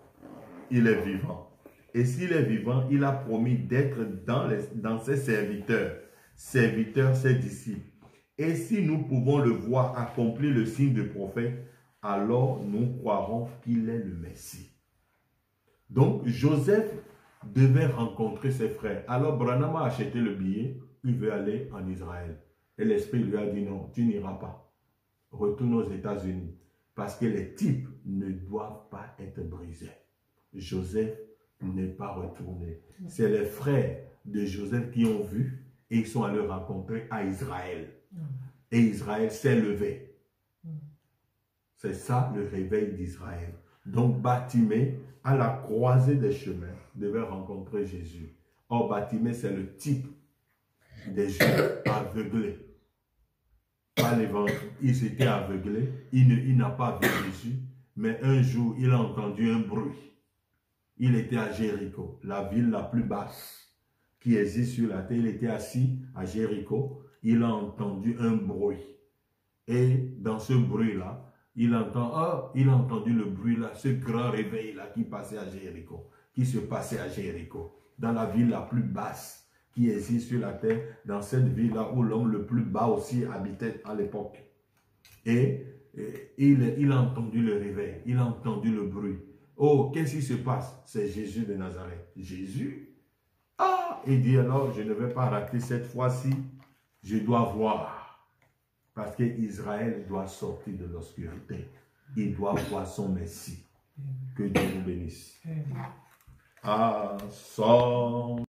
il est vivant. Et s'il est vivant, il a promis d'être dans ses serviteurs, ses disciples. Et si nous pouvons le voir accomplir le signe de prophète, alors nous croirons qu'il est le Messie. Donc, Joseph devait rencontrer ses frères. Alors, Branham a acheté le billet, il veut aller en Israël. Et l'Esprit lui a dit non, tu n'iras pas. Retourne aux États-Unis. Parce que les types ne doivent pas être brisés. Joseph n'est pas retourné. C'est les frères de Joseph qui ont vu et ils sont allés rencontrer à Israël. Et Israël s'est levé. C'est ça le réveil d'Israël. Donc Bartimée, à la croisée des chemins, devait rencontrer Jésus. Or Bartimée, c'est le type des Juifs aveuglés. Par l'évangile, il s'était aveuglé, il n'a pas vu Jésus, mais un jour, il a entendu un bruit. Il était à Jéricho, la ville la plus basse qui existe sur la terre. Il était assis à Jéricho, il a entendu un bruit. Et dans ce bruit-là, il a entendu le bruit là, ce grand réveil là qui passait à Jéricho, qui se passait à Jéricho, dans la ville la plus basse qui existe sur la terre, dans cette ville là où l'homme le plus bas aussi habitait à l'époque. Et il a entendu le réveil, il a entendu le bruit. Oh, qu'est-ce qui se passe? C'est Jésus de Nazareth. Jésus? Ah! Il dit alors, je ne vais pas rater cette fois-ci, je dois voir. Parce qu'Israël doit sortir de l'obscurité. Il doit voir son Messie. Que Dieu nous bénisse. Ah, sort.